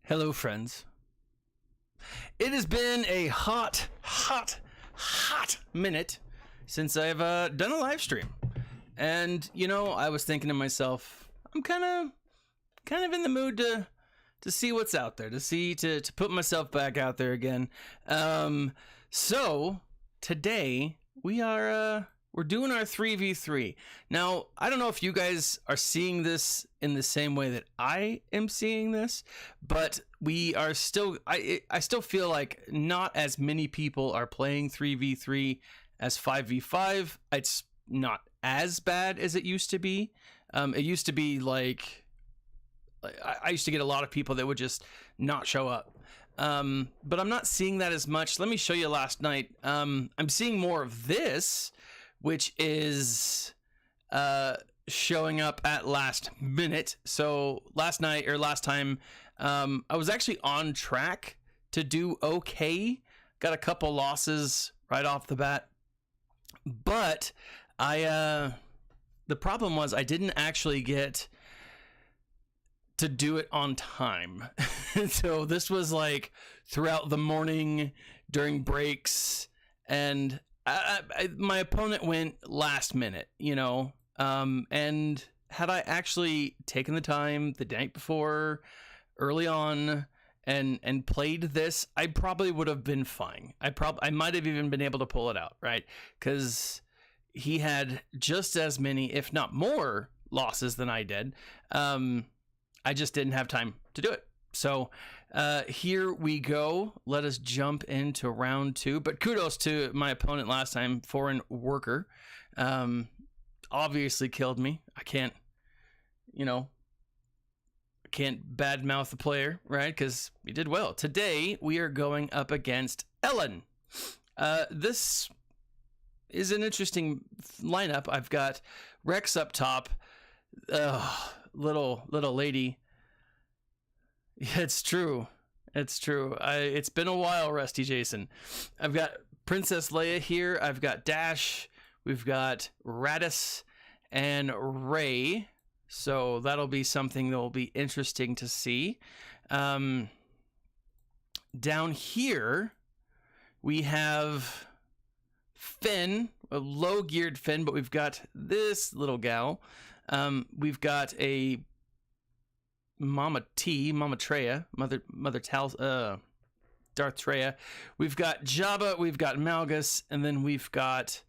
Hello, friends. It has been a hot minute since I've done a live stream, and I was thinking to myself, I'm kind of in the mood to see what's out there, to put myself back out there again. So today we're doing our 3v3. Now, I don't know if you guys are seeing this in the same way that I am seeing this, but we are still, I still feel like not as many people are playing 3v3 as 5v5. It's not as bad as it used to be. It used to be like, I used to get a lot of people that would just not show up. But I'm not seeing that as much. Let me show you last night. I'm seeing more of this, which is showing up at last minute. So last time, I was actually on track to do okay. Got a couple losses right off the bat, but the problem was I didn't actually get to do it on time. So this was like throughout the morning during breaks, and my opponent went last minute, and had I actually taken the time the night before early on and played this, I probably would have been fine. I might have even been able to pull it out, right? Because he had just as many, if not more, losses than I did. I just didn't have time to do it. So here we go. Let us jump into round 2. But kudos to my opponent last time, Foreign Worker. Obviously killed me. I can't badmouth the player, right? Because he did well. Today we are going up against Ellen. This is an interesting lineup. I've got Rex up top. Little lady. Yeah, it's true. It's been a while, Rusty Jason. I've got Princess Leia here. I've got Dash. We've got Radis and Ray. So that'll be something that will be interesting to see. Down here, we have Finn, a low-geared Finn, but we've got this little gal. We've got a Mama Treya, Darth Treya. We've got Jabba, we've got Malgus, and then we've got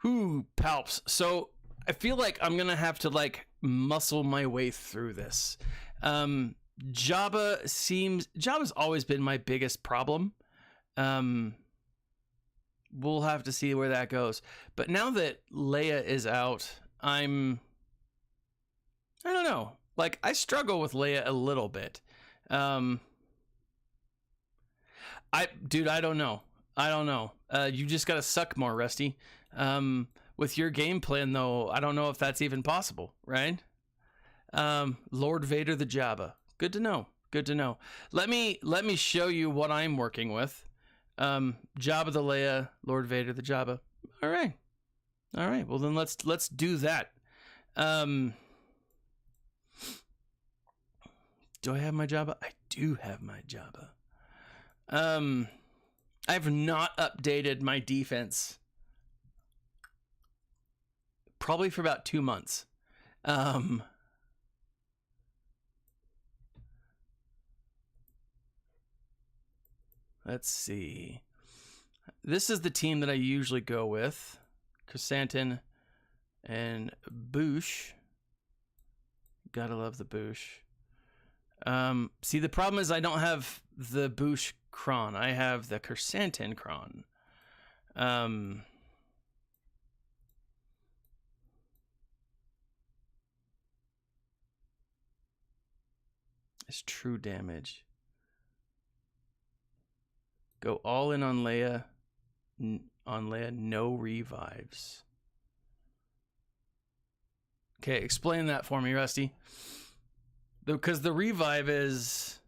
Palps. So I feel like I'm gonna have to muscle my way through this. Jabba's always been my biggest problem. We'll have to see where that goes. But now that Leia is out, I don't know. I struggle with Leia a little bit. I don't know. You just gotta suck more, Rusty. With your game plan, though, I don't know if that's even possible, right? Lord Vader the Jabba. Good to know. Let me show you what I'm working with. Jabba the Leia, Lord Vader the Jabba. All right. Well, then let's do that. Do I have my Jabba? I do have my Jabba. I've not updated my defense probably for about 2 months. Let's see. This is the team that I usually go with. Chrysanthemum and Boosh. Gotta love the Boosh. See, the problem is I don't have the Boosh Kron. I have the Chrysanthemum Kron. It's true damage. Go all in on Leia. No revives. Okay, explain that for me, Rusty. Because the revive is...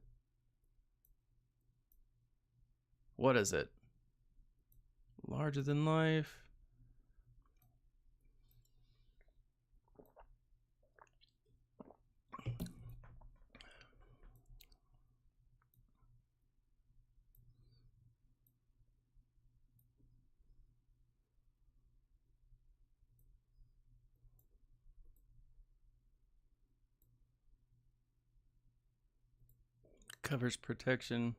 What is it? Larger than life. Covers protection.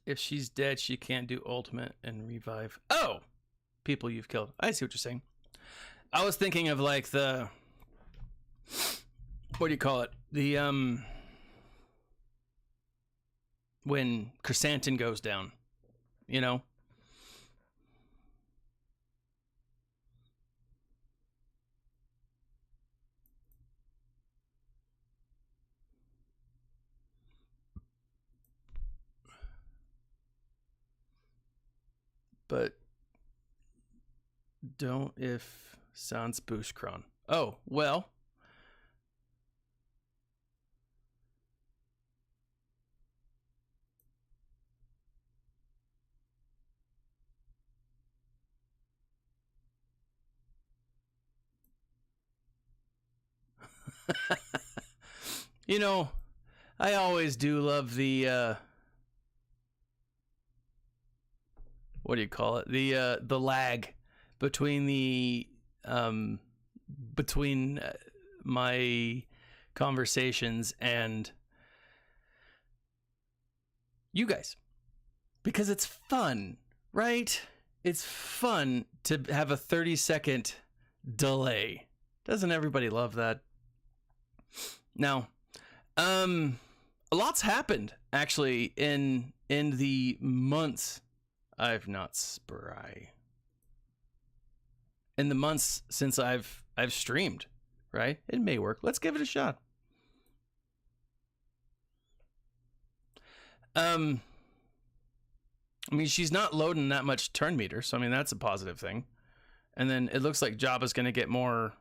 If she's dead, she can't do ultimate and revive. Oh! People you've killed. I see what you're saying. I was thinking of like the... What do you call it? The, when Chrysanthemum goes down. You know? But don't if sans Bushkron. Oh, well. You know, I always do love the what do you call it? The lag between my conversations and you guys, because it's fun, right? It's fun to have a 30-second delay. Doesn't everybody love that? Now, a lot's happened actually in the months I've not spry. In the months since I've streamed, right? It may work. Let's give it a shot. I mean, she's not loading that much turn meter, so I mean that's a positive thing. And then it looks like Jabba's gonna get more.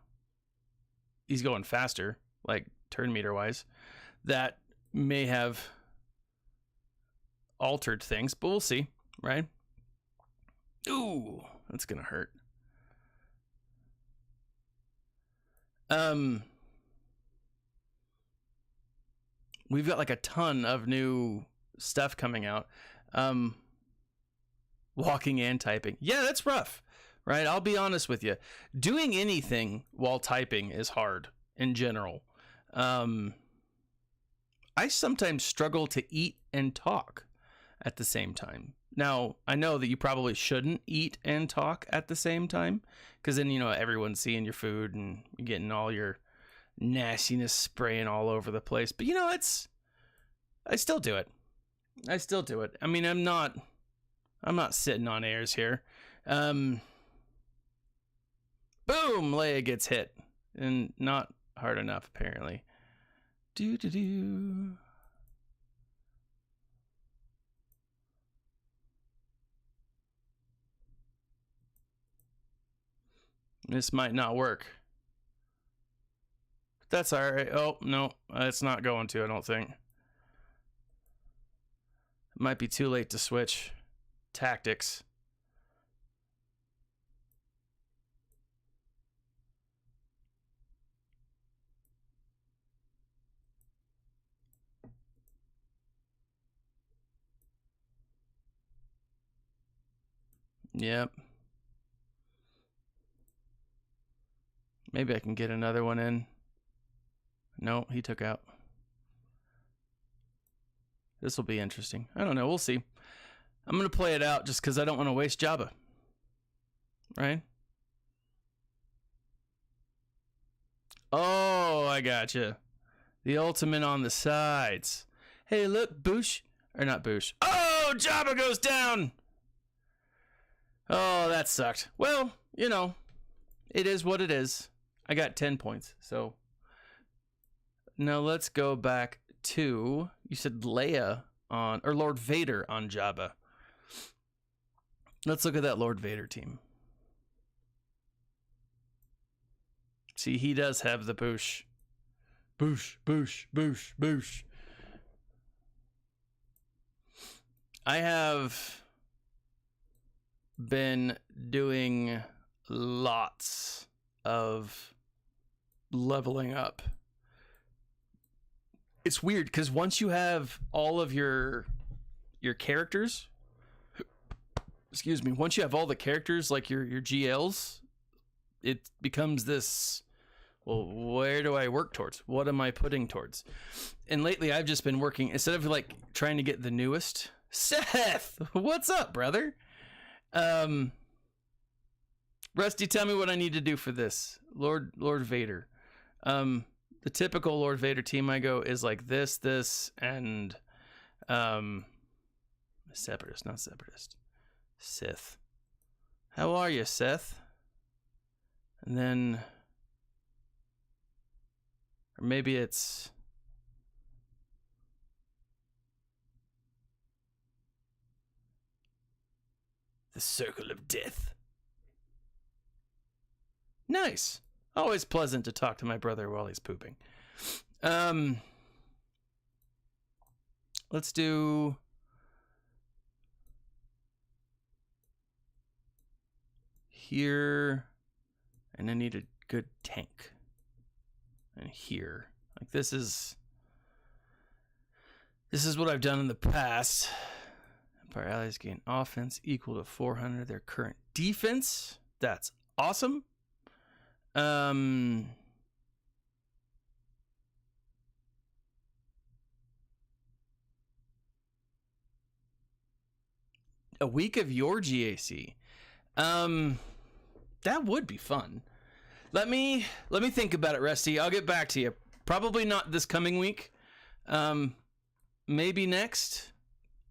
He's going faster, like turn meter wise. That may have altered things, but we'll see, right? Ooh, that's gonna hurt. We've got like a ton of new stuff coming out. Walking and typing. Yeah, that's rough, right? I'll be honest with you. Doing anything while typing is hard in general. I sometimes struggle to eat and talk at the same time. Now, I know that you probably shouldn't eat and talk at the same time, because then, you know, everyone's seeing your food and getting all your nastiness spraying all over the place. But, you know, I still do it. I still do it. I mean, I'm not sitting on airs here. Boom, Leia gets hit. And not hard enough, apparently. Do. This might not work. That's all right. Oh, no, it's not going to, I don't think. It might be too late to switch tactics. Yep. Maybe I can get another one in. No, he took out. This will be interesting. I don't know. We'll see. I'm going to play it out just because I don't want to waste Jabba. Right? Oh, I gotcha. The ultimate on the sides. Hey, look, Boosh. Or not Boosh. Oh, Jabba goes down. Oh, that sucked. Well, you know, it is what it is. I got 10 points, so. Now let's go back to, you said Leia on, or Lord Vader on Jabba. Let's look at that Lord Vader team. See, he does have the boosh. Boosh, boosh, boosh, boosh. I have been doing lots of leveling up. It's weird because once you have all of your characters, excuse me, once you have all the characters like your GLs, it becomes this well, where do I work towards? What am I putting towards? And lately I've just been working, instead of like trying to get the newest. Seth, what's up, brother? Rusty, tell me what I need to do for this. Lord Vader. The typical Lord Vader team I go is like this, and Separatist, not Separatist. Sith. How are you, Seth? And then, or maybe it's the Circle of Death. Nice. Always pleasant to talk to my brother while he's pooping. Let's do here, and I need a good tank. And here, like this is what I've done in the past. Empire allies gain offense equal to 400 their current defense. That's awesome. A week of your GAC. That would be fun. Let me think about it, Rusty. I'll get back to you. Probably not this coming week. Maybe next.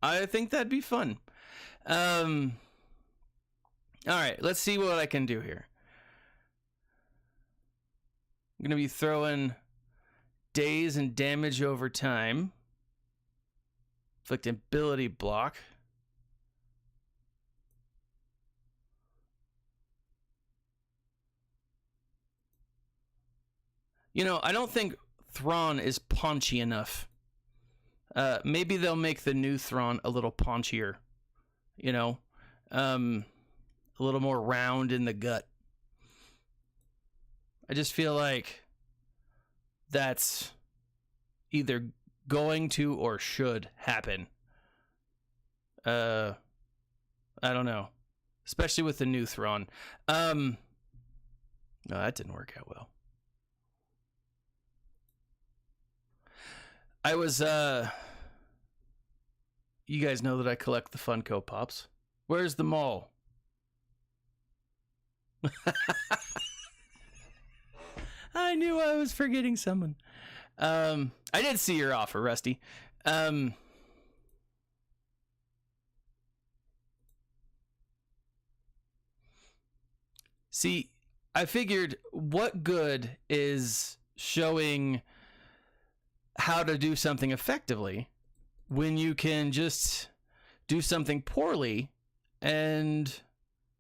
I think that'd be fun. All right, let's see what I can do here. I'm going to be throwing days and damage over time. Inflict ability block. You know, I don't think Thrawn is paunchy enough. Maybe they'll make the new Thrawn a little paunchier. You know? A little more round in the gut. I just feel like that's either going to or should happen. I don't know. Especially with the new Thrawn. No, that didn't work out well. I was, you guys know that I collect the Funko Pops. Where's the mall? I knew I was forgetting someone. I did see your offer, Rusty. See, I figured what good is showing how to do something effectively when you can just do something poorly and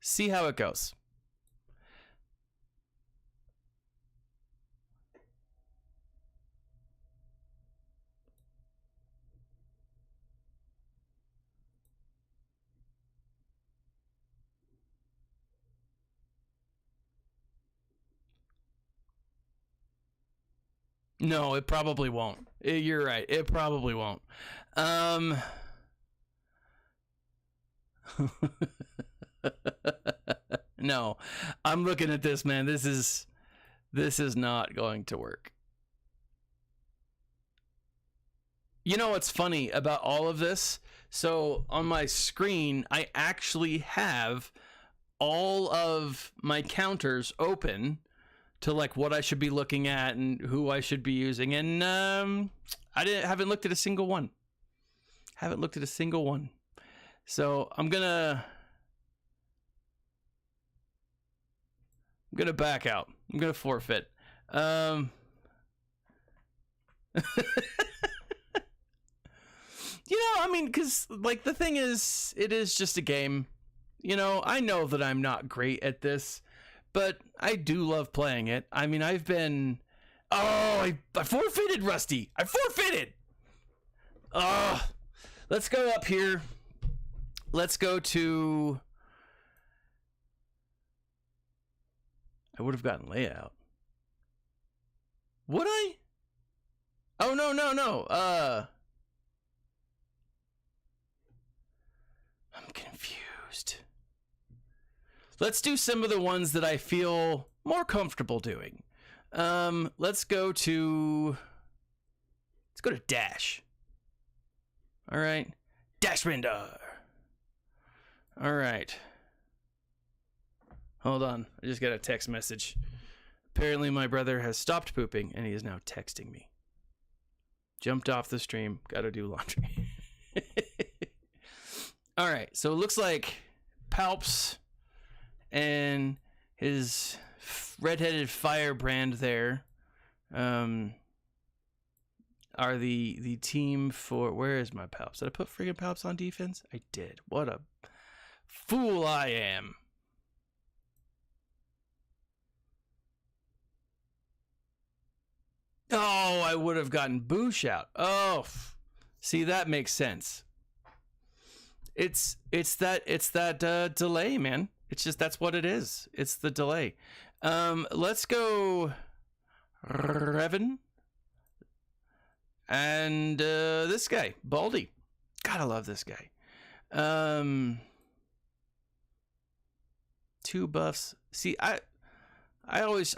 see how it goes. No, it probably won't. You're right. It probably won't. No, I'm looking at this, man. This is not going to work. You know what's funny about all of this? So on my screen, I actually have all of my counters open to like what I should be looking at and who I should be using, and haven't looked at a single one. So I'm gonna back out. I'm gonna forfeit. You know, I mean, because like the thing is, it is just a game. You know, I know that I'm not great at this, but I do love playing it. I mean, I've been... Oh, I forfeited, Rusty. I forfeited. Let's go up here. Let's go to... I would have gotten layout. Would I? Oh, no. I'm confused. Let's do some of the ones that I feel more comfortable doing. Let's go to Dash. All right. Dash Rindar. All right. Hold on. I just got a text message. Apparently my brother has stopped pooping and he is now texting me. Jumped off the stream. Got to do laundry. All right. So it looks like Palps and his redheaded firebrand there are the team for... Where is my Palps? Did I put friggin' Palps on defense? I did. What a fool I am. Oh, I would have gotten Boosh out. Oh, see, that makes sense. It's that delay, man. It's just, that's what it is. It's the delay. Let's go Revan. And this guy, Baldy. Gotta love this guy. 2 buffs. See, I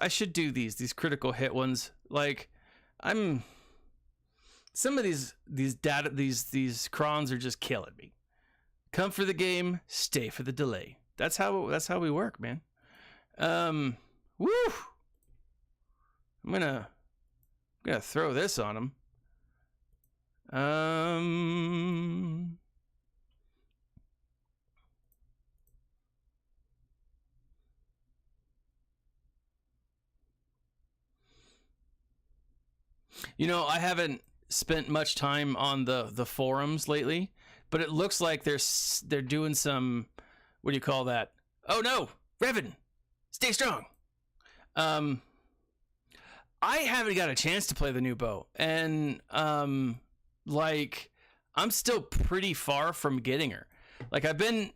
should do these critical hit ones. Like, some of these crons are just killing me. Come for the game, stay for the delay. That's how we work, man. Woo! I'm gonna throw this on him. You know, I haven't spent much time on the forums lately, but it looks like they're doing some, what do you call that? Oh no, Revan, stay strong. I haven't got a chance to play the new bow, and like, I'm still pretty far from getting her. Like, I've been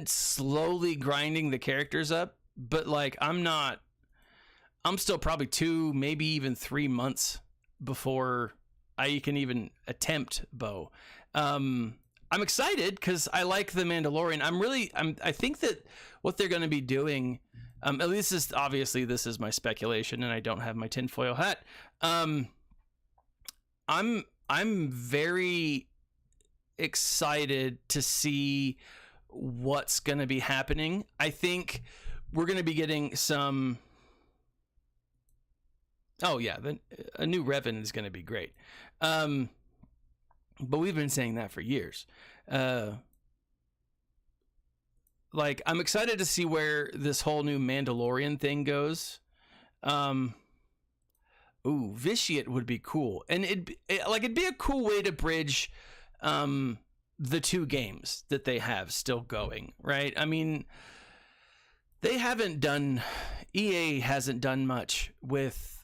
slowly grinding the characters up, but like, I'm still probably 2, maybe even 3 months before I can even attempt bow. I'm excited because I like the Mandalorian. I think that what they're going to be doing, at least this is my speculation, and I don't have my tinfoil hat. I'm very excited to see what's going to be happening. I think we're going to be getting some... Oh yeah, a new Revan is going to be great. But we've been saying that for years. Like, I'm excited to see where this whole new Mandalorian thing goes. Vitiate would be cool, and it'd be a cool way to bridge the 2 games that they have still going, right? I mean, EA hasn't done much with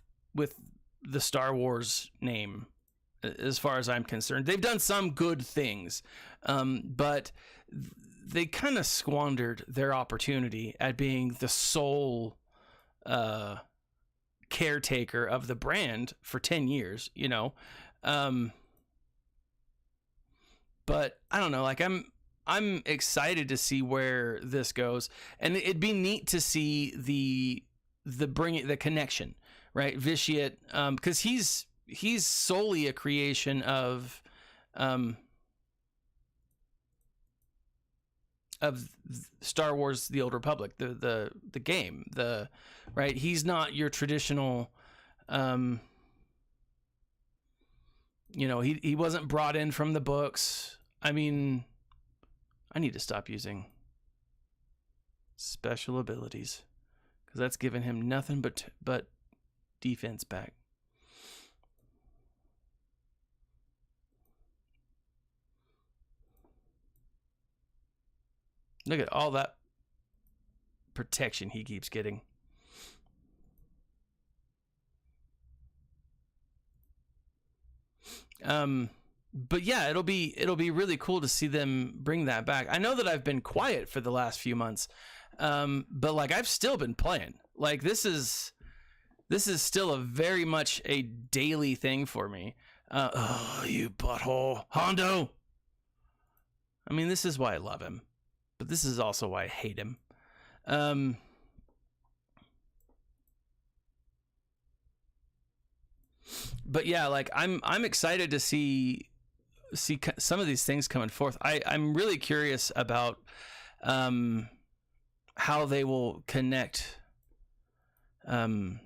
the Star Wars name, as far as I'm concerned. They've done some good things, but they kind of squandered their opportunity at being the sole caretaker of the brand for 10 years, you know. But I don't know, like, I'm excited to see where this goes, and it'd be neat to see the connection, right? Vitiate, because he's solely a creation of Star Wars: The Old Republic, the game, right? He's not your traditional, you know, he wasn't brought in from the books. I mean, I need to stop using special abilities, because that's giving him nothing but defense back. Look at all that protection he keeps getting. But yeah, it'll be really cool to see them bring that back. I know that I've been quiet for the last few months, but like, I've still been playing. Like, this is still a very much a daily thing for me. Oh, you butthole, Hondo. I mean, this is why I love him, but this is also why I hate him. But yeah, like I'm excited to see some of these things coming forth. I'm really curious about how they will connect the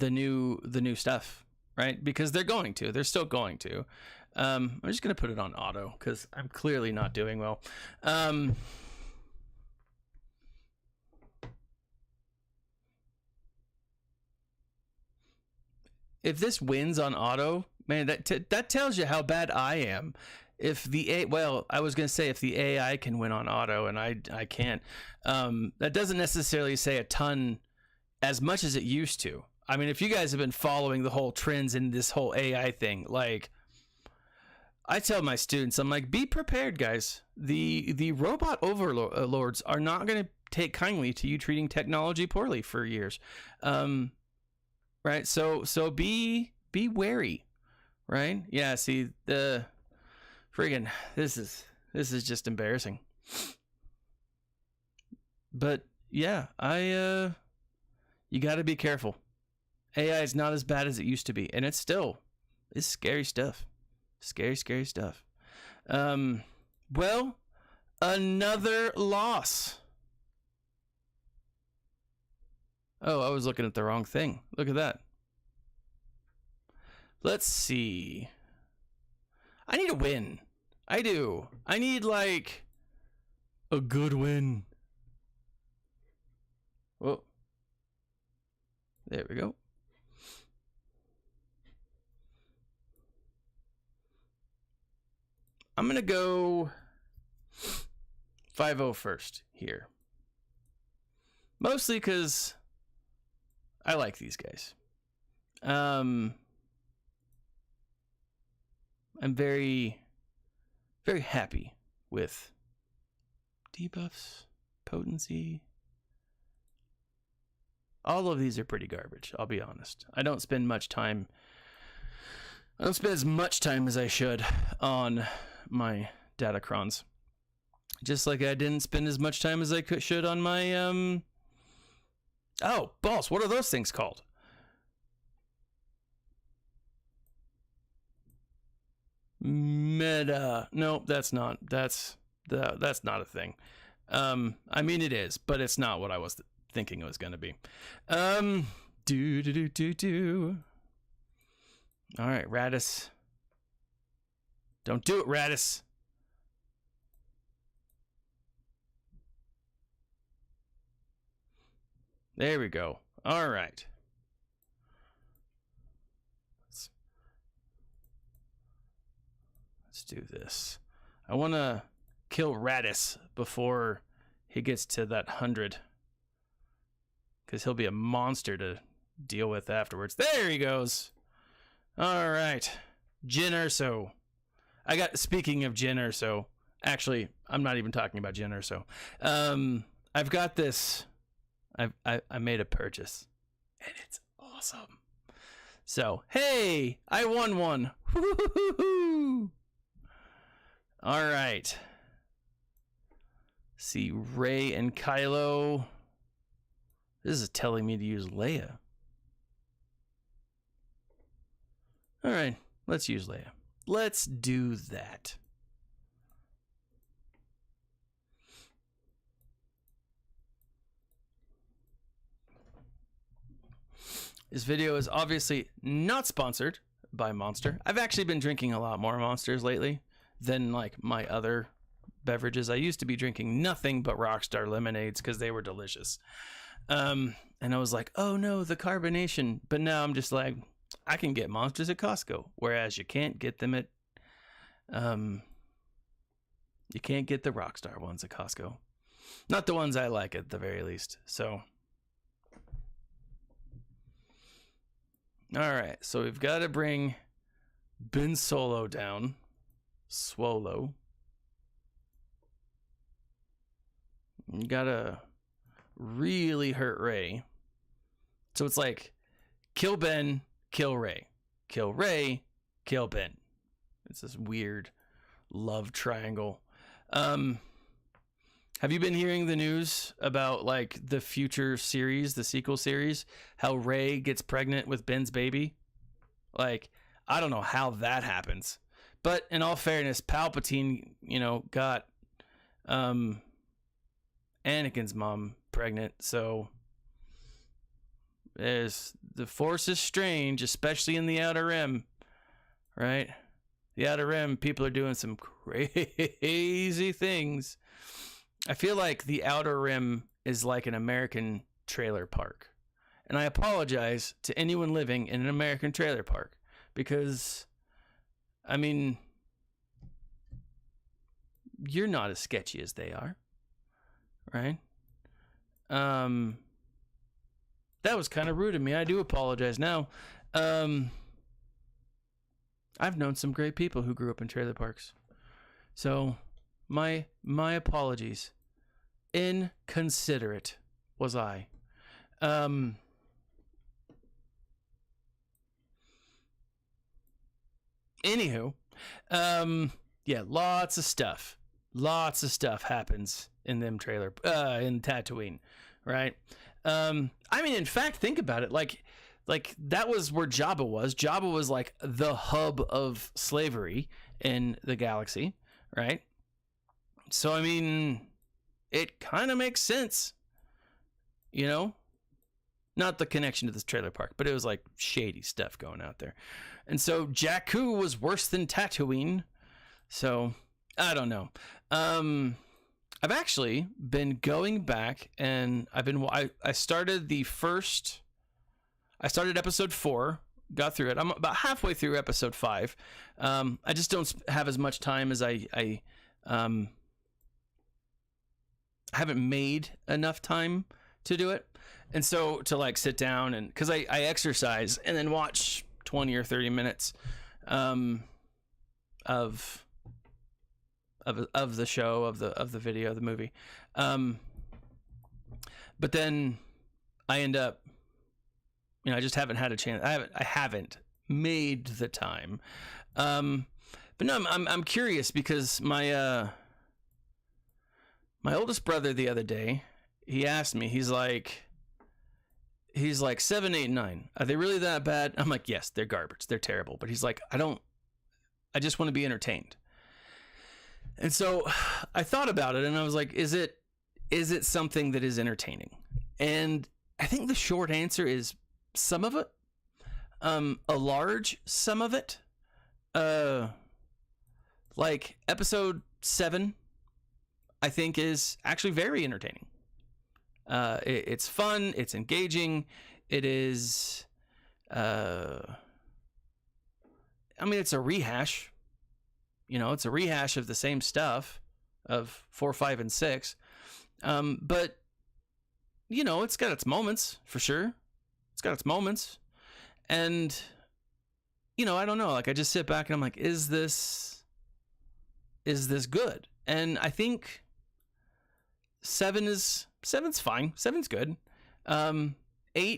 new stuff, right? Because they're still going to. I'm just gonna put it on auto because I'm clearly not doing well. If this wins on auto, man, that tells you how bad I am. If the I was gonna say if the AI can win on auto and I can't, that doesn't necessarily say a ton as much as it used to. I mean, if you guys have been following the whole trends in this whole AI thing, like I tell my students, I'm like, be prepared, guys. The robot overlords are not going to take kindly to you treating technology poorly for years, right? So be wary, right? Yeah. See the friggin' this is just embarrassing. But yeah, you got to be careful. AI is not as bad as it used to be, and it's scary stuff. Scary stuff. Well, another loss. Oh, I was looking at the wrong thing. Look at that. Let's see. I need a win. I do. I need like a good win. Whoa. There we go. I'm going to go 5-0 first here. Mostly because I like these guys. I'm very, very happy with debuffs, potency. All of these are pretty garbage, I'll be honest. I don't spend as much time as I should on my Datacrons. Just like I didn't spend as much time as I should on my oh, balls, what are those things called? Meta. Nope, that's not a thing. I mean it is, but it's not what I was thinking it was going to be. All right, Radis. Don't do it, Radis. There we go. All right. Let's do this. I want to kill Radis before he gets to that 100. Because he'll be a monster to deal with afterwards. There he goes. All right. Jyn Erso. Speaking of Jyn Erso, actually, I'm not even talking about Jyn Erso. I've got this. I made a purchase, and it's awesome. So, hey, I won one. Woo-hoo-hoo-hoo. All right. See, Rey and Kylo. This is telling me to use Leia. All right, let's use Leia. Let's do that. This video is obviously not sponsored by Monster. I've actually been drinking a lot more Monsters lately than like my other beverages. I used to be drinking nothing but Rockstar lemonades because they were delicious. And I was like, oh no, the carbonation. But now I'm just like, I can get Monsters at Costco, whereas you can't get them at, you can't get the Rockstar ones at Costco. Not the ones I like at the very least. So, all right. So we've got to bring Ben Solo down. Swolo. You gotta really hurt Rey. So it's like, kill Ben, kill Rey. Kill Rey, kill Ben. It's this weird love triangle. Have you been hearing the news about like the future series, the sequel series, how Rey gets pregnant with Ben's baby? Like, I don't know how that happens. But in all fairness, Palpatine, got Anakin's mom pregnant, so the Force is strange, especially in the Outer Rim, right? The Outer Rim, people are doing some crazy things. I feel like the Outer Rim is like an American trailer park. And I apologize to anyone living in an American trailer park because, I mean, you're not as sketchy as they are, right? That was kind of rude of me. I do apologize. Now, I've known some great people who grew up in trailer parks. So, my apologies. Inconsiderate was I. Anywho, yeah, lots of stuff happens in them trailer, in Tatooine, right? I mean, in fact, think about it. Like that was where Jabba was. Jabba was like the hub of slavery in the galaxy, right? So, I mean, it kind of makes sense, Not the connection to this trailer park, but it was like shady stuff going out there. And so Jakku was worse than Tatooine. So, I don't know. I've actually been going back and I started episode 4, got through it. I'm about halfway through episode 5. I just don't have as much time as I haven't made enough time to do it. And so to like sit down and cause I exercise and then watch 20 or 30 minutes, of the show, of the video, the movie. But then I end up, I just haven't had a chance. I haven't made the time. But no, I'm curious because my oldest brother the other day, he asked me, he's like 7, 8, 9. Are they really that bad? I'm like, yes, they're garbage. They're terrible. But he's like, I just want to be entertained. And so I thought about it and I was like, is it something that is entertaining? And I think the short answer is some of it. A large some of it. Like episode 7, I think is actually very entertaining. It's fun. It's engaging. It is, I mean, it's a rehash. It's a rehash of the same stuff of 4, 5, and 6. But, it's got its moments for sure. It's got its moments. And, I don't know. Like, I just sit back and I'm like, is this good? And I think 7's fine. 7's good. 8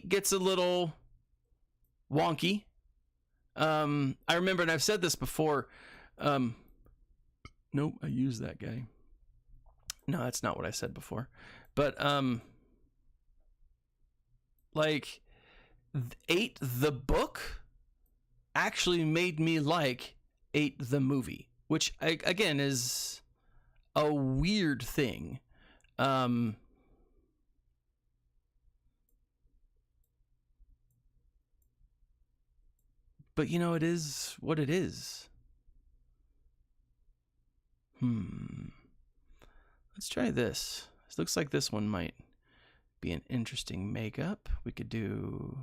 gets a little wonky. I remember, and I've said this before, nope, I used that guy. No, that's not what I said before. But, like, 8, the book, actually made me like 8, the movie. Which, again, is a weird thing. But, it is what it is. Let's try this. This looks like this one might be an interesting makeup. We could do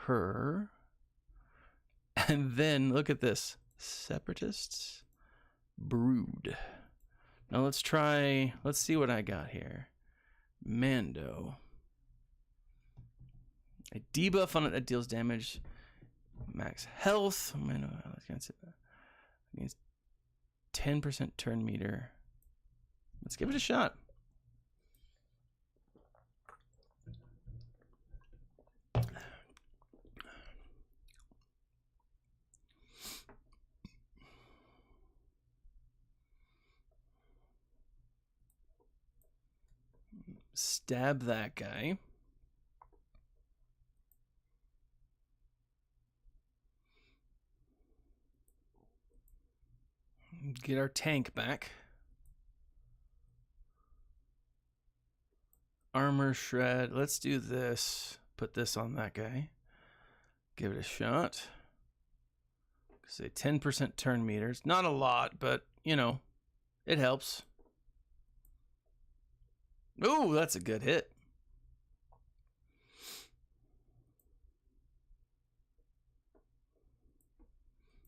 her. And then look at this. Separatists Brood. Now let's see what I got here. Mando. A debuff on it that deals damage. Max health. Mando, against 10% turn meter. Let's give it a shot. stab that guy. Get our tank back. Armor shred. Let's do this. Put this on that guy. Give it a shot. Say 10% turn meters. Not a lot, but, you know, it helps. Ooh, that's a good hit.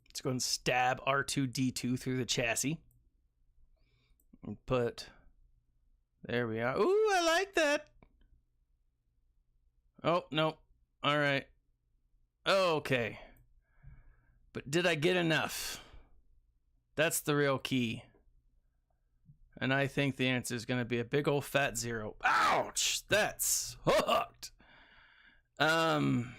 Let's go and stab R2-D2 through the chassis. And put... There we are. Ooh, I like that. Oh, no. All right. Okay. But did I get enough? That's the real key. And I think the answer is going to be a big old fat 0. Ouch! That's hooked. Man,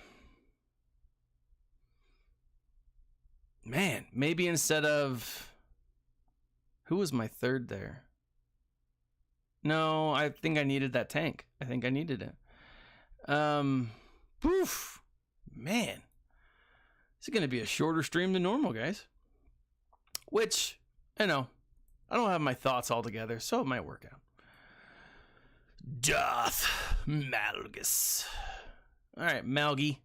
maybe instead of... Who was my third there? No, I think I needed that tank. I think I needed it. Poof. Man. This is going to be a shorter stream than normal, guys. Which, I know, I don't have my thoughts all together, so it might work out. Darth Malgus. All right, Malgy.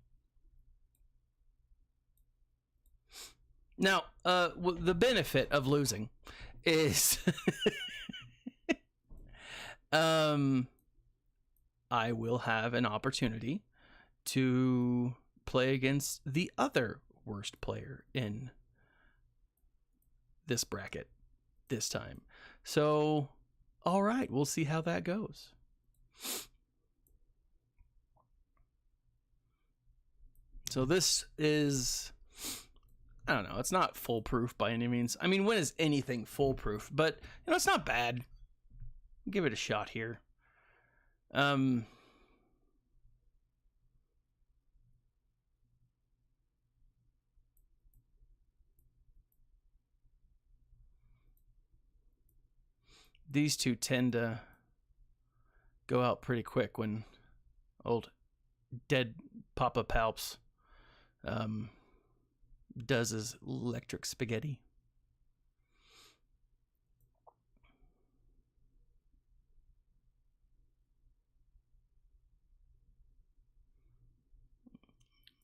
Now, the benefit of losing is... I will have an opportunity to play against the other worst player in this bracket this time. So, all right, we'll see how that goes. So this is, I don't know, it's not foolproof by any means. I mean, when is anything foolproof? But, you know, it's not bad. Give it a shot here. These two tend to go out pretty quick when old dead Papa Palps does his electric spaghetti.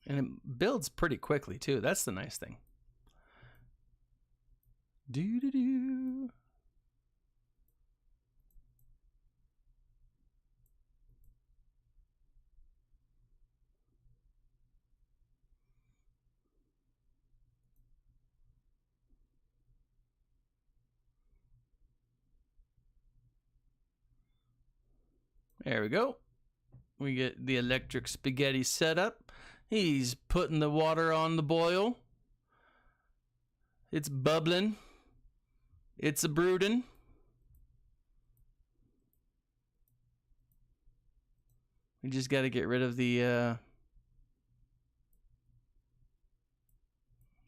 And it builds pretty quickly, too. That's the nice thing. Do-do-do. There we go. We get the electric spaghetti set up. He's putting the water on the boil. It's bubbling. It's a brooding. We just got to get rid of the...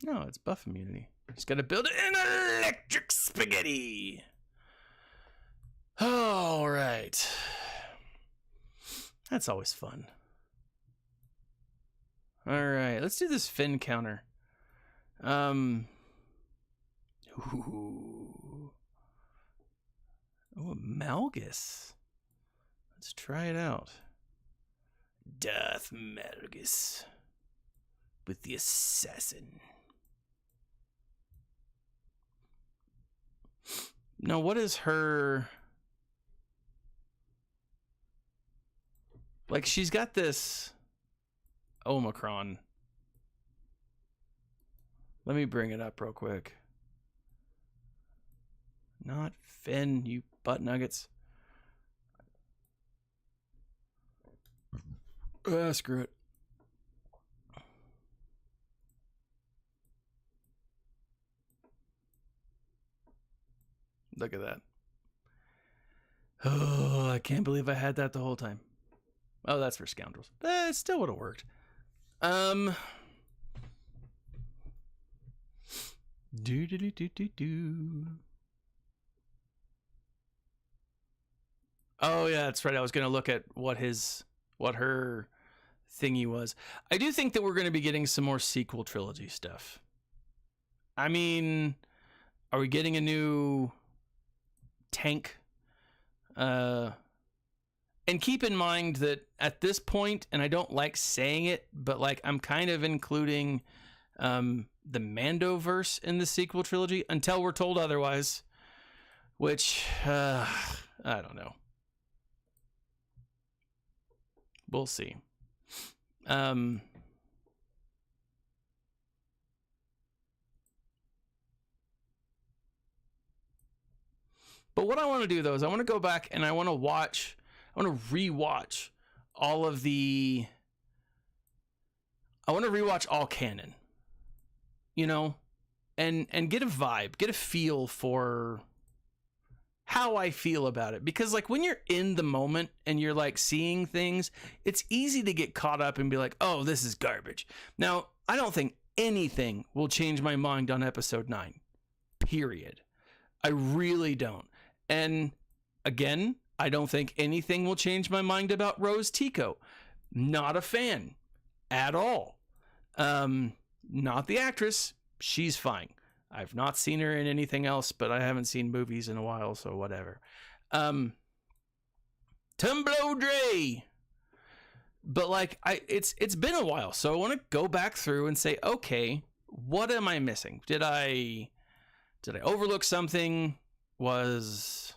No, it's buff immunity. Just got to build an electric spaghetti. All right. That's always fun. All right, let's do this fin counter. Ooh, Malgus. Let's try it out. Darth Malgus with the assassin. Now, what is her... Like, she's got this Omicron. Let me bring it up real quick. Not Finn, you butt nuggets. Screw it. Look at that. Oh, I can't believe I had that the whole time. Oh, that's for scoundrels. It still would have worked. Do. Oh yeah, that's right. I was gonna look at what her thingy was. I do think that we're gonna be getting some more sequel trilogy stuff. I mean, are we getting a new tank? And keep in mind that at this point, and I don't like saying it, but like I'm kind of including the Mandoverse in the sequel trilogy until we're told otherwise, which I don't know. We'll see. But what I want to do though is I want to go back and I want to rewatch all of the. I want to rewatch all canon, you know, and get a vibe, get a feel for how I feel about it. Because like when you're in the moment and you're like seeing things, it's easy to get caught up and be like, oh, this is garbage. Now, I don't think anything will change my mind on episode 9, period. I really don't. And again, I don't think anything will change my mind about Rose Tico. Not a fan at all. Not the actress. She's fine. I've not seen her in anything else, but I haven't seen movies in a while, so whatever. Tumblr Dre. But like it's been a while, so I want to go back through and say, okay, what am I missing? Did I overlook something? Was,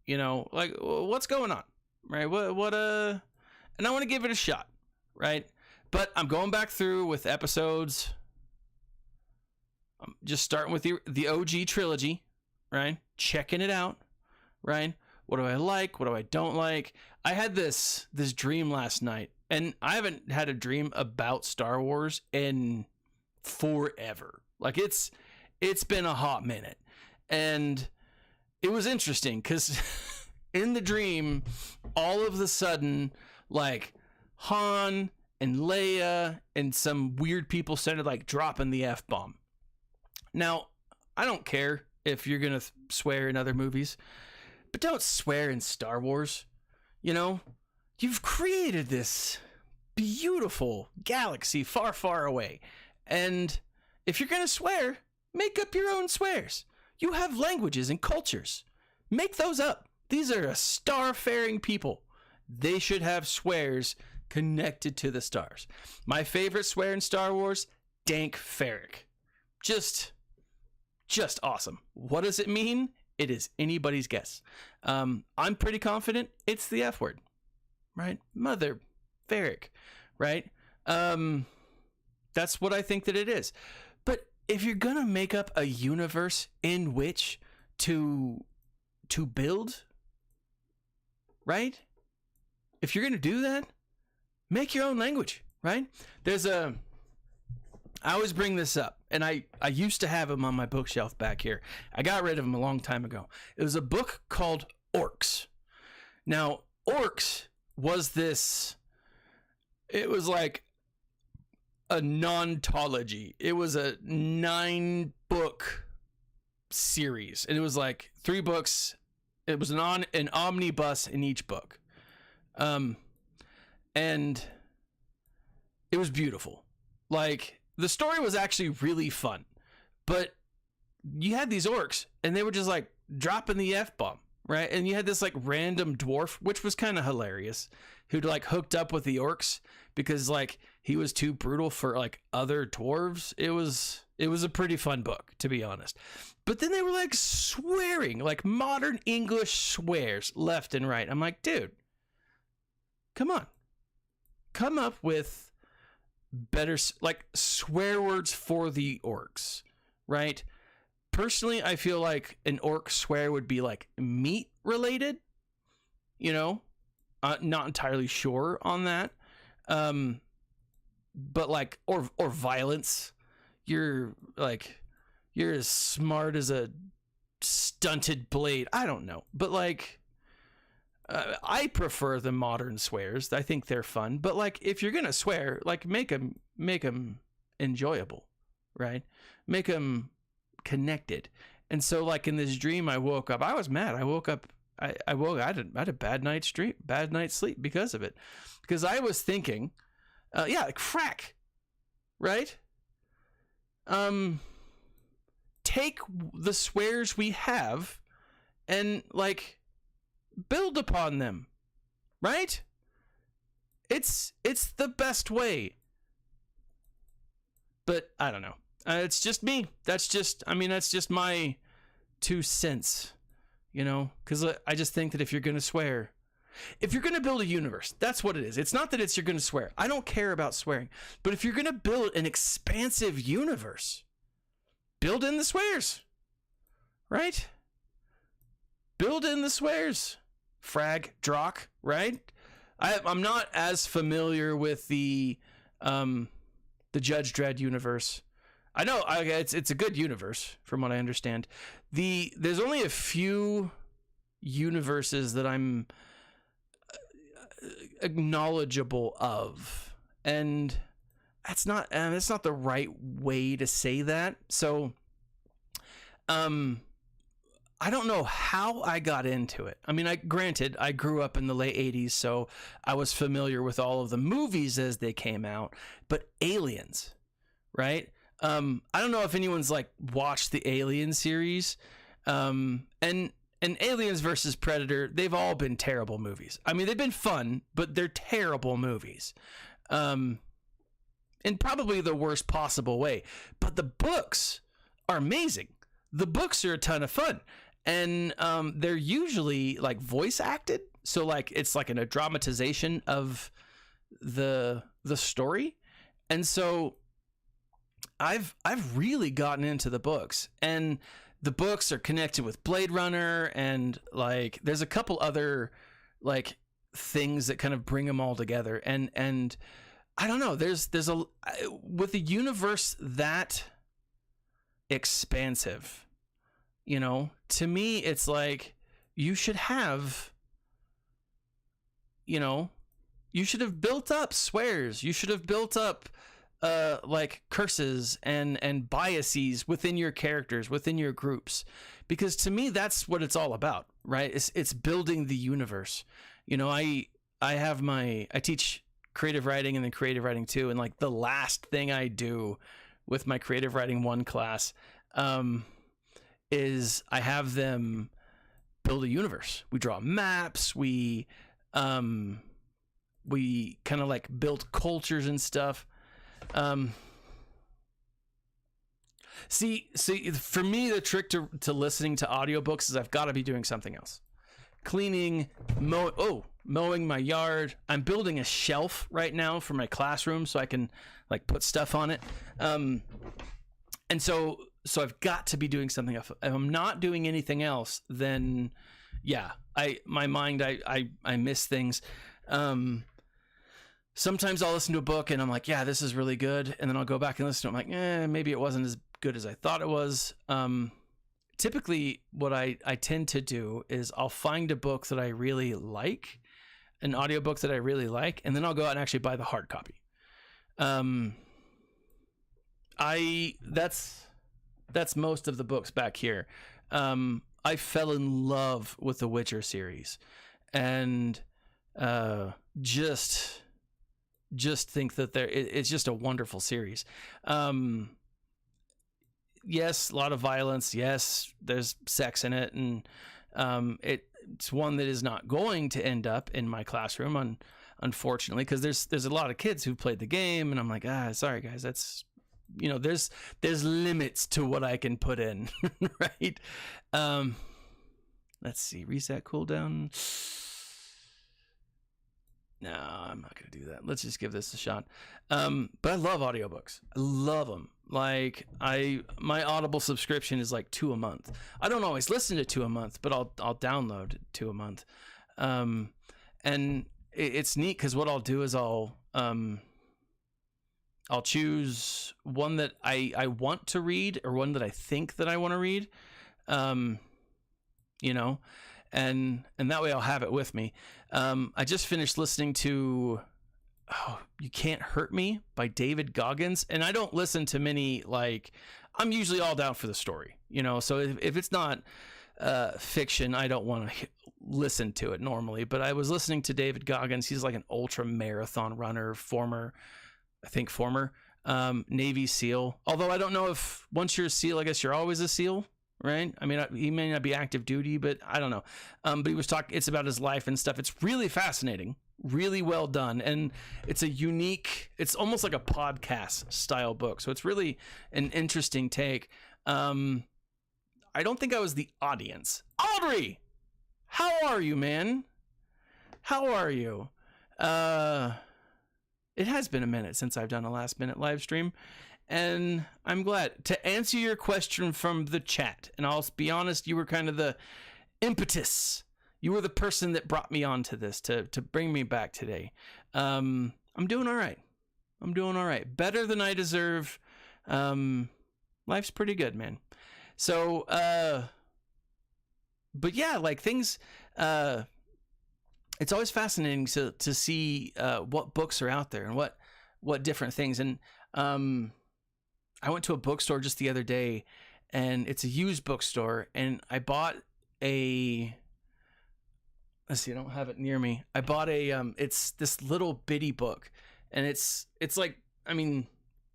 you know, like what's going on? Right? And I want to give it a shot, right? But I'm going back through with episodes. I'm just starting with the OG trilogy, right? Checking it out, right? What do I like? What do I don't like? I had this dream last night, and I haven't had a dream about Star Wars in forever. Like it's been a hot minute, and it was interesting because in the dream, all of a sudden, like Han and Leia and some weird people started like dropping the F-bomb. Now, I don't care if you're going to swear in other movies, but don't swear in Star Wars. You know, you've created this beautiful galaxy far, far away. And if you're going to swear, make up your own swears. You have languages and cultures. Make those up. These are a star-faring people. They should have swears connected to the stars. My favorite swear in Star Wars, Dank Farrik. Just awesome. What does it mean? It is anybody's guess. I'm pretty confident it's the F word, right? Mother Farrik, right? That's what I think that it is. But if you're gonna make up a universe in which to build, right? If you're gonna do that, make your own language, right? I always bring this up, and I used to have them on my bookshelf back here. I got rid of them a long time ago. It was a book called Orcs. Now, Orcs was it was like a nontology. It was a 9-book series, and it was like 3 books. It was an omnibus in each book. And it was beautiful. Like, the story was actually really fun, but you had these orcs and they were just like dropping the F-bomb, right? And you had this like random dwarf, which was kind of hilarious, who'd like hooked up with the orcs because like he was too brutal for like other dwarves. It was a pretty fun book, to be honest. But then they were like swearing, like modern English swears left and right. I'm like, dude, come on, come up with better like swear words for the orcs, right? Personally, I feel like an orc swear would be like meat related, you know, not entirely sure on that. But like, or violence. You're as smart as a stunted blade. I don't know, but like, I prefer the modern swears. I think they're fun, but like if you're gonna swear, like make them enjoyable, right? Make them connected. And so like in this dream, I woke up. I was mad. I woke up I had a bad night's sleep because of it, because I was thinking, crack, right? Take the swears we have and like build upon them, right? It's the best way. But I don't know. It's just me. That's just my 2 cents, because I just think that if you're going to swear, if you're going to build a universe, that's what it is. It's not that you're going to swear. I don't care about swearing. But if you're going to build an expansive universe, build in the swears, right? Build in the swears. Frag, Drock, right? I'm not as familiar with the Judge Dredd universe. I know it's a good universe from what I understand. There's only a few universes that I'm knowledgeable of, and that's not the right way to say that. So I don't know how I got into it. I mean, granted, I grew up in the late 80s, so I was familiar with all of the movies as they came out, but Aliens, right? I don't know if anyone's like watched the Alien series, and Aliens versus Predator, they've all been terrible movies. I mean, they've been fun, but they're terrible movies. In probably the worst possible way. But the books are amazing. The books are a ton of fun. And they're usually like voice acted. So like it's like a dramatization of the story. And so I've really gotten into the books, and the books are connected with Blade Runner, and like there's a couple other like things that kind of bring them all together. And I don't know, there's with a universe that expansive, to me it's like you should have built up swears, you should have built up like curses and biases within your characters, within your groups, because to me that's what it's all about, right? It's building the universe. I teach creative writing and then creative writing 2, and like the last thing I do with my creative writing 1 class is I have them build a universe. We draw maps, we kind of like build cultures and stuff. See, for me, the trick to listening to audiobooks is I've got to be doing something else. Cleaning, mowing my yard. I'm building a shelf right now for my classroom so I can like put stuff on it. And so I've got to be doing something else. If I'm not doing anything else, then I miss things. Sometimes I'll listen to a book and I'm like, yeah, this is really good. And then I'll go back and listen to it. I'm like, maybe it wasn't as good as I thought it was. Typically what I tend to do is I'll find a book that I really like, an audiobook that I really like, and then I'll go out and actually buy the hard copy. That's most of the books back here. I fell in love with the Witcher series, and just think that it's just a wonderful series. Yes, a lot of violence. Yes, there's sex in it, and it's one that is not going to end up in my classroom, unfortunately, because there's a lot of kids who've played the game, and I'm like, sorry guys, that's there's limits to what I can put in, right? Let's see, reset cooldown. No, I'm not going to do that. Let's just give this a shot. But I love audiobooks. I love them. Like my Audible subscription is like 2 a month. I don't always listen to 2 a month, but I'll download 2 a month. And it's neat because what I'll do is I'll choose one that I want to read, or one that I think that I want to read. And that way I'll have it with me. I just finished listening to You Can't Hurt Me by David Goggins, and I don't listen to many, like, I'm usually all down for the story, so if it's not fiction, I don't want to listen to it normally, but I was listening to David Goggins. He's like an ultra marathon runner, former Navy SEAL. Although I don't know if once you're a SEAL, I guess you're always a SEAL, right? I mean, he may not be active duty, but I don't know. But he was talking, it's about his life and stuff. It's really fascinating, really well done. And it's a unique, it's almost like a podcast style book. So it's really an interesting take. I don't think I was the audience. Audrey, how are you, man? How are you? It has been a minute since I've done a last minute live stream, and I'm glad to answer your question from the chat. And I'll be honest, you were kind of the impetus. You were the person that brought me onto this to bring me back today. I'm doing all right. Better than I deserve. Life's pretty good, man. So, but yeah, like things, it's always fascinating to see what books are out there and what different things. And I went to a bookstore just the other day, and it's a used bookstore, and I bought a, let's see, I don't have it near me. I bought a it's this little bitty book, and it's like, I mean,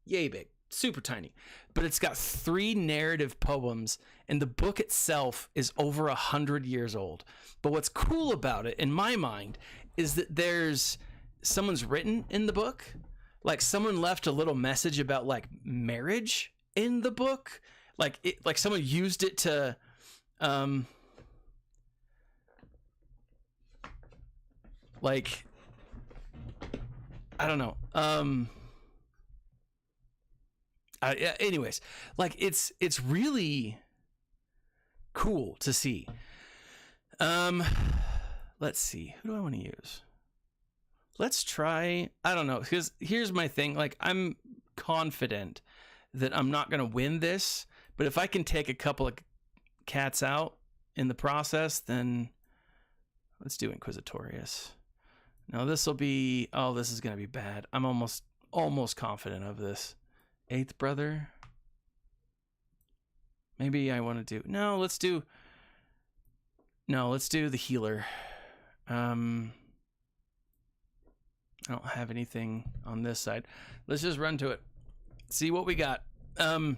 yay big, super tiny, but it's got 3 narrative poems, and the book itself is over 100 years old. But what's cool about it, in my mind, is that someone's written in the book, like someone left a little message about like marriage in the book, like someone used it to, like, I don't know. Anyways, like it's really cool to see. Let's see, who do I want to use? Let's try, I don't know, because here's my thing. Like, I'm confident that I'm not going to win this, but if I can take a couple of cats out in the process, then let's do Inquisitorius. Now this will be, oh, this is going to be bad. I'm almost confident of this. 8th brother. Maybe I want to do, let's do the healer. I don't have anything on this side. Let's just run to it. See what we got. Yeah,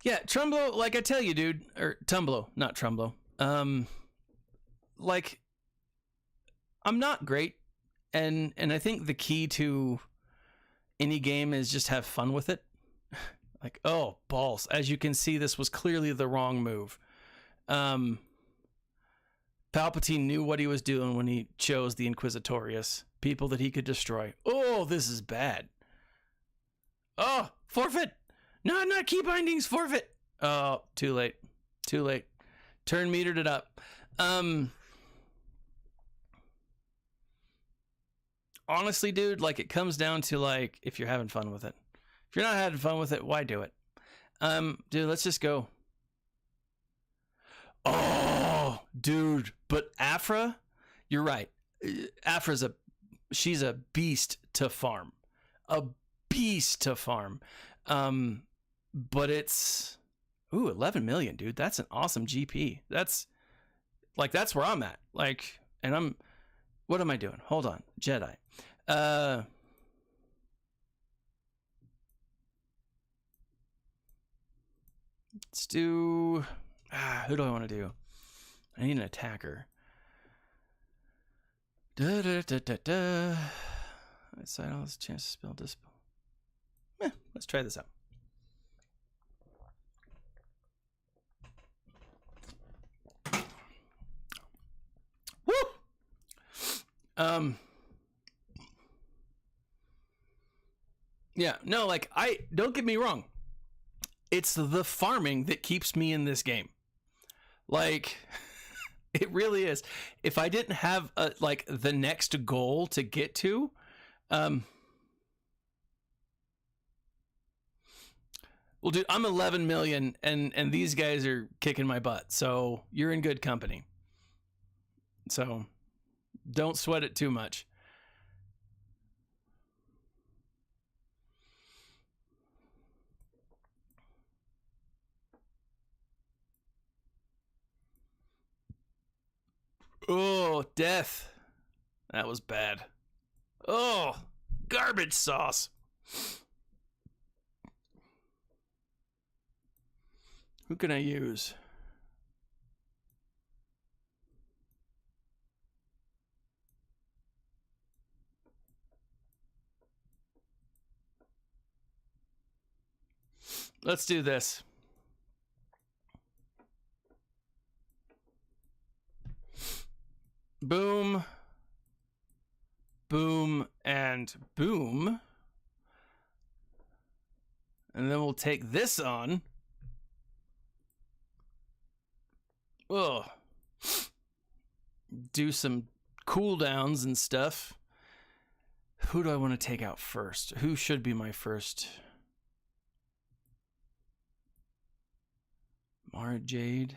Trumblo, like I tell you, dude, or Tumblo, not Trumblo. Like, I'm not great, and I think the key to any game is just have fun with it. Like, oh, balls. As you can see, this was clearly the wrong move. Palpatine knew what he was doing when he chose the Inquisitorius. People that he could destroy. Oh, this is bad. Oh, forfeit. No, not key bindings, forfeit. Oh, too late. Turn metered it up. Honestly, dude, like, it comes down to, like, if you're having fun with it. If you're not having fun with it, why do it? Dude, let's just go. Oh, dude, but Afra, you're right. Afra's she's a beast to farm. But it's, 11 million, dude. That's an awesome GP. That's where I'm at. Like, and what am I doing? Hold on. Jedi. Let's do, who do I want to do? I need an attacker. I decide all this chance to spell dispel. Let's try this out. Woo! Yeah, no, like, don't get me wrong. It's the farming that keeps me in this game. Like, it really is. If I didn't have like the next goal to get to, well, dude, I'm 11 million and these guys are kicking my butt. So you're in good company. So don't sweat it too much. Oh, death. That was bad. Oh, garbage sauce. Who can I use? Let's do this. Boom. Boom and boom. And then we'll take this on. Oh. Do some cooldowns and stuff. Who do I want to take out first? Who should be my first? Mara Jade.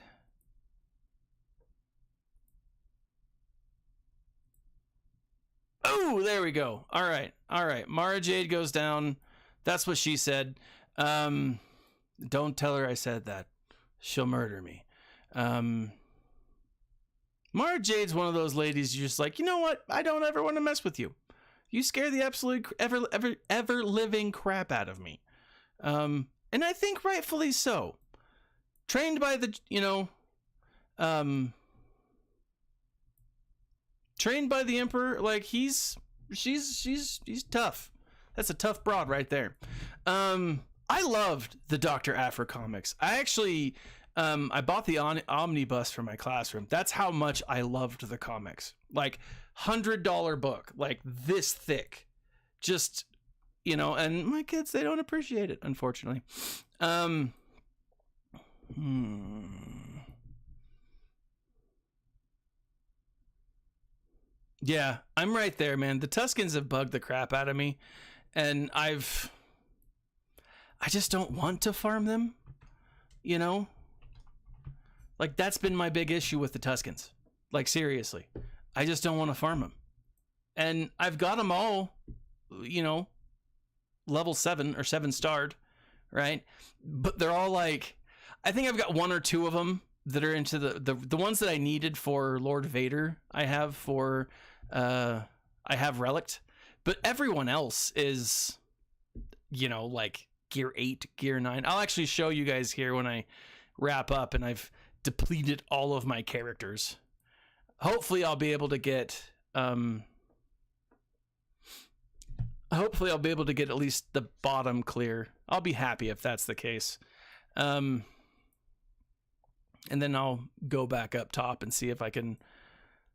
Oh, there we go. All right. Mara Jade goes down. That's what she said. Don't tell her I said that. She'll murder me. Mara Jade's one of those ladies you're just like, you know what? I don't ever want to mess with you. You scare the absolute ever living crap out of me. And I think rightfully so. Trained by the, trained by the Emperor, like she's tough. That's a tough broad right there. I loved the Dr. Aphra comics. I actually I bought the omnibus for my classroom. That's how much I loved the comics. Like $100 book, like this thick. Just, and my kids, they don't appreciate it, unfortunately. Yeah, I'm right there, man. The Tuskens have bugged the crap out of me, and I just don't want to farm them, Like, that's been my big issue with the Tuskens. Like, seriously. I just don't want to farm them. And I've got them all, level 7 or 7-starred, right? But they're all like, I think I've got 1 or 2 of them that are into the ones that I needed for Lord Vader. I have Relict, but everyone else is, like gear 8, gear 9. I'll actually show you guys here when I wrap up and I've depleted all of my characters. Hopefully I'll be able to get, at least the bottom clear. I'll be happy if that's the case. And then I'll go back up top and see if I can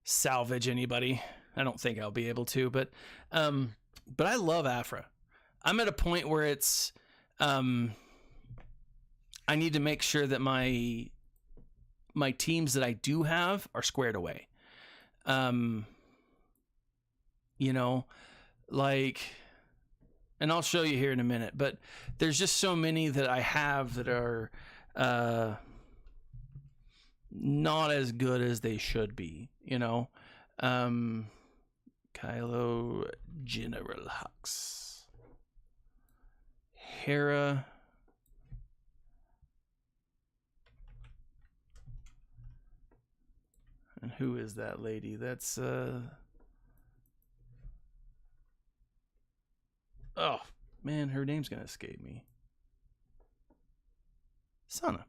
salvage anybody. I don't think I'll be able to, but I love Aphra. I'm at a point where it's, I need to make sure that my teams that I do have are squared away. Like, and I'll show you here in a minute, but there's just so many that I have that are, not as good as they should be, Kylo General Hux, Hera, and who is that lady? That's oh man, her name's gonna escape me. Sana.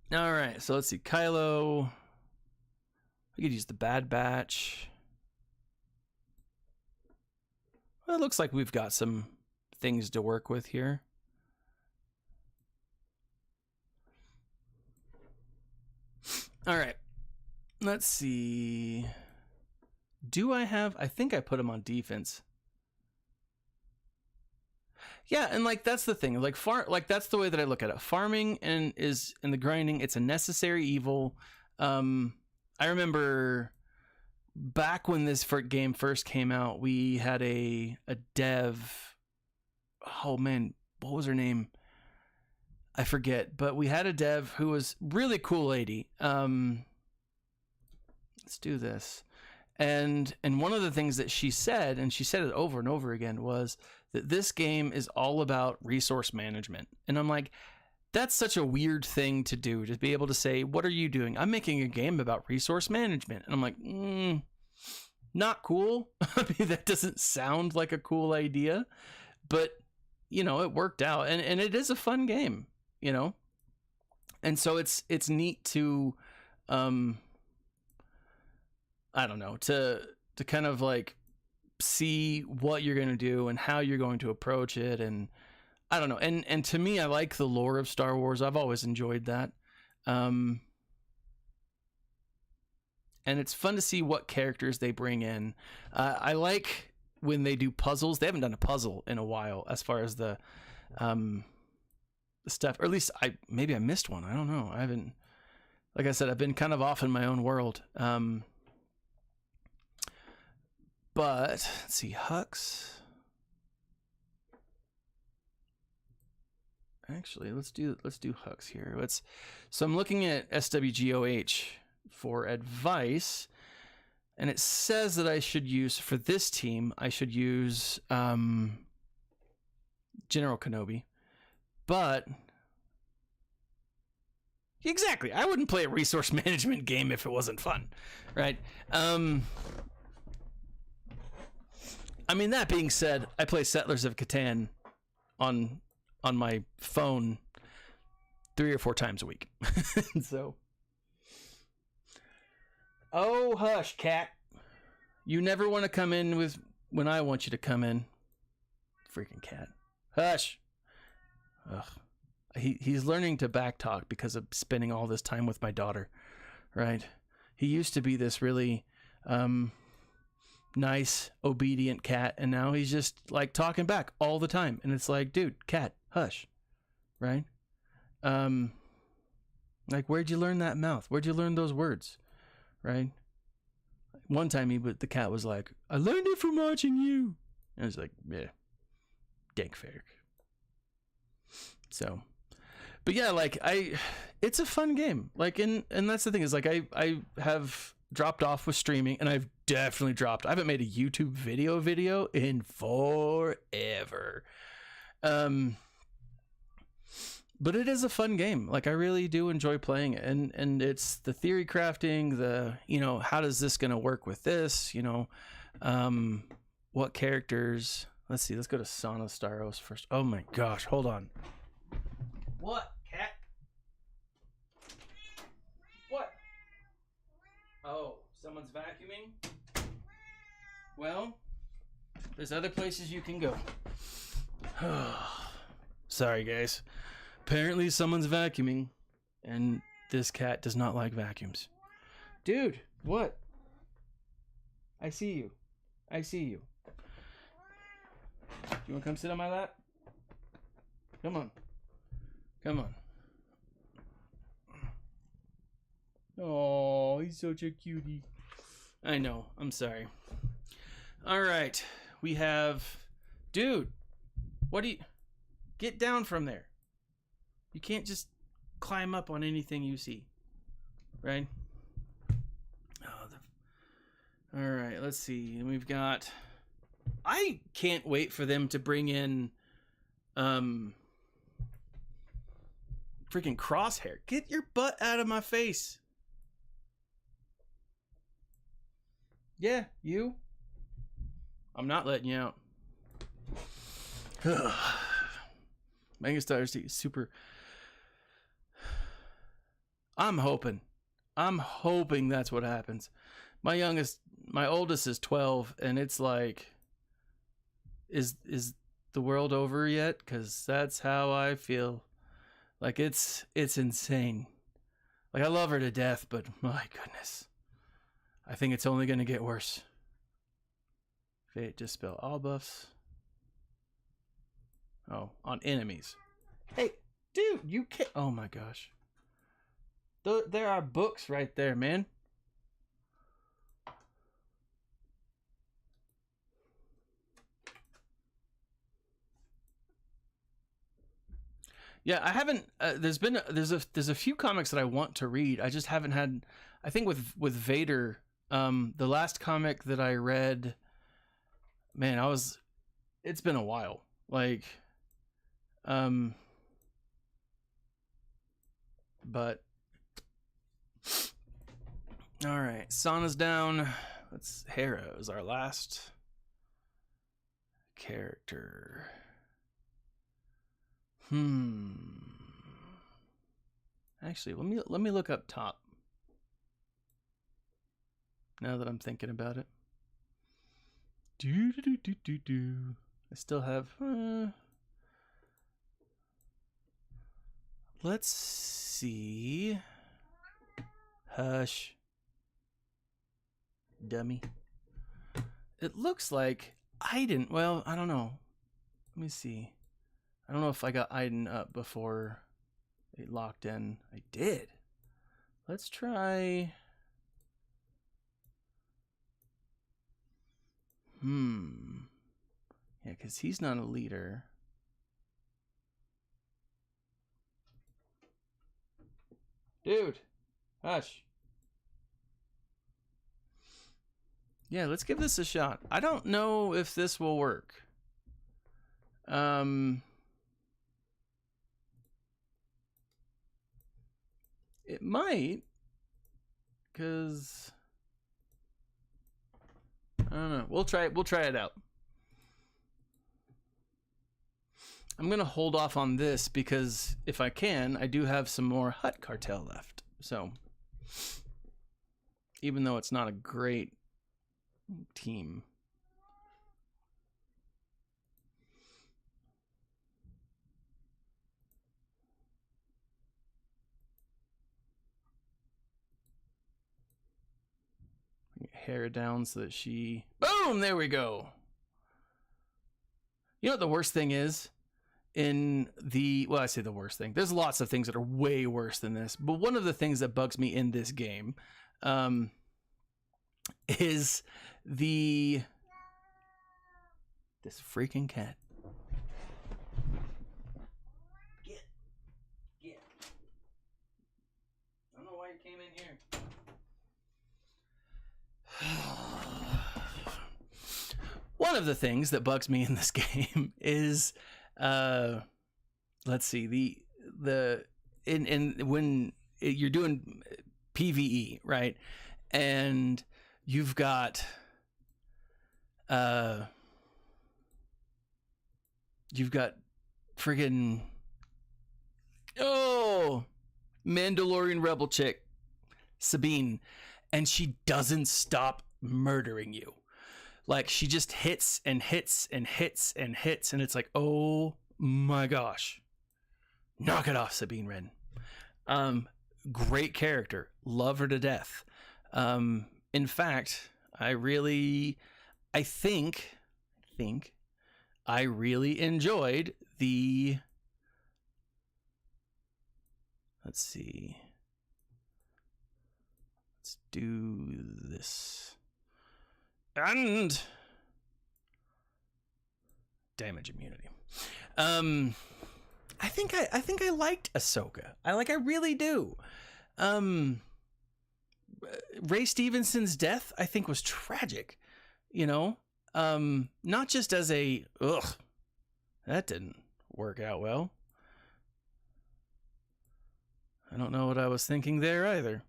All right, so let's see. Kylo. We could use the Bad Batch. Well, it looks like we've got some things to work with here. All right. Let's see. I think I put him on defense. Yeah, and like that's the thing. Like that's the way that I look at it. Farming and the grinding, it's a necessary evil. I remember back when this game first came out, we had a dev. Oh man, what was her name? I forget, but we had a dev who was really cool lady. Let's do this. And one of the things that she said, and she said it over and over again, was that this game is all about resource management. And I'm like, that's such a weird thing to do, to be able to say, what are you doing? I'm making a game about resource management. And I'm like, not cool. I mean, that doesn't sound like a cool idea, but you know, it worked out, and it is a fun game, you know? And so it's neat to, I don't know, to kind of like see what you're going to do and how you're going to approach it. And I don't know. And to me, I like the lore of Star Wars. I've always enjoyed that. And it's fun to see what characters they bring in. I like when they do puzzles. They haven't done a puzzle in a while as far as the stuff, or at least maybe I missed one. I don't know. I haven't, like I said, I've been kind of off in my own world. But let's see, Hux. Actually, let's do Hux here. So I'm looking at SWGOH for advice, and it says that I should use, for this team, I should use General Kenobi. But exactly, I wouldn't play a resource management game if it wasn't fun, right? I mean, that being said, I play Settlers of Catan on my phone 3 or 4 times a week. So, oh hush, cat, you never want to come in with when I want you to come in. Freaking cat, hush. Ugh. He's learning to backtalk because of spending all this time with my daughter, right? He used to be this really nice, obedient cat, and now he's just like talking back all the time, and it's like, dude, cat, hush, right? Like, where'd you learn that mouth? Where'd you learn those words, right? One time the cat was like, I learned it from watching you. And I was like, yeah, dank ferg. So, but yeah, like it's a fun game. Like, and that's the thing, is like I have dropped off with streaming, and I've definitely dropped. I haven't made a YouTube video in forever. But it is a fun game. Like, I really do enjoy playing it, and it's the theory crafting, the, you know, how does this gonna work with this, you know, what characters. Let's see, let's go to Sana Staros first. Oh my gosh, hold on. What, cat? What? Oh, someone's vacuuming? Well, there's other places you can go. Sorry, guys. Apparently someone's vacuuming, and this cat does not like vacuums. Dude, what? I see you. I see you. You want to come sit on my lap? Come on. Come on. Oh, he's such a cutie. I know. I'm sorry. All right. We have... Dude, what do you... Get down from there. You can't just climb up on anything you see. Right? All right, let's see. And we've got... I can't wait for them to bring in... freaking Crosshair. Get your butt out of my face. Yeah, you. I'm not letting you out. Megastar is super. I'm hoping that's what happens. My oldest is 12, and it's like, is the world over yet? Because that's how I feel. Like, it's insane. Like, I love her to death, but my goodness, I think it's only going to get worse. Fate, dispel all buffs. Oh, on enemies. Hey, dude, you can't. Oh my gosh. There are books right there, man. Yeah, I haven't. There's a few comics that I want to read. I just haven't had. I think with Vader, the last comic that I read, man, it's been a while. Like, but all right, Sana's down. Let's Hera is our last character. Actually, let me look up top. Now that I'm thinking about it. I still have let's see. Hush. Dummy. It looks like Aiden. Well, I don't know. Let me see. I don't know if I got Aiden up before it locked in. I did. Let's try. Yeah, because he's not a leader. Dude. Hush. Yeah, let's give this a shot. I don't know if this will work. It might, because I don't know. We'll try it out. I'm gonna hold off on this because if I can, I do have some more Hut Cartel left. So even though it's not a great team. Get Hera down so that she... Boom! There we go. You know what the worst thing is? In the... Well, I say the worst thing. There's lots of things that are way worse than this. But one of the things that bugs me in this game is this freaking cat. Get. I don't know why you came in here. One of the things that bugs me in this game is, let's see, when you're doing PvE, right? And you've got friggin' Mandalorian rebel chick, Sabine, and she doesn't stop murdering you. Like, she just hits and hits and hits and hits, and it's like, oh my gosh. Knock it off, Sabine Wren. Great character. Love her to death. In fact, I think I really enjoyed the... Let's see. Let's do this. And damage immunity. I think I liked Ahsoka. I really do. Ray Stevenson's death, I think, was tragic. You know, not just as a that didn't work out well. I don't know what I was thinking there either.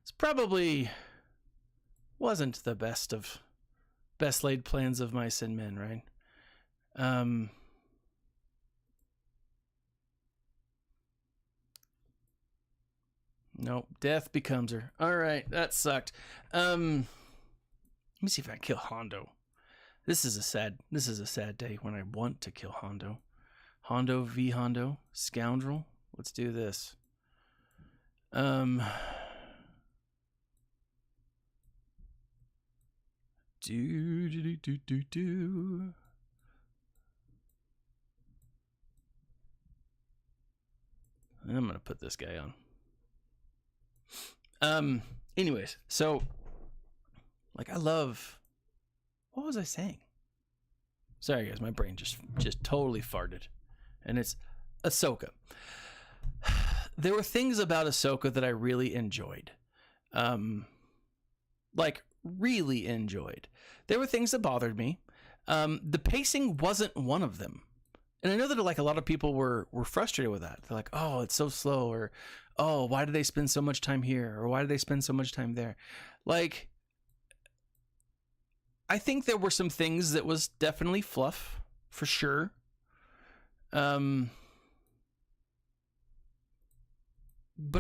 It's probably wasn't the best laid plans of mice and men, right? Nope, death becomes her. All right, that sucked. Let me see if I can kill Hondo. This is a sad day when I want to kill Hondo. Hondo v Hondo, scoundrel. Let's do this. I'm gonna put this guy on. Anyways, so like, I love, what was I saying? Sorry guys, my brain just totally farted. And it's Ahsoka. There were things about Ahsoka that I really enjoyed. Like, really enjoyed. There were things that bothered me. The pacing wasn't one of them. And I know that like a lot of people were frustrated with that. They're like, oh, it's so slow, or oh, why do they spend so much time here, or why do they spend so much time there? Like, I think there were some things that was definitely fluff, for sure. But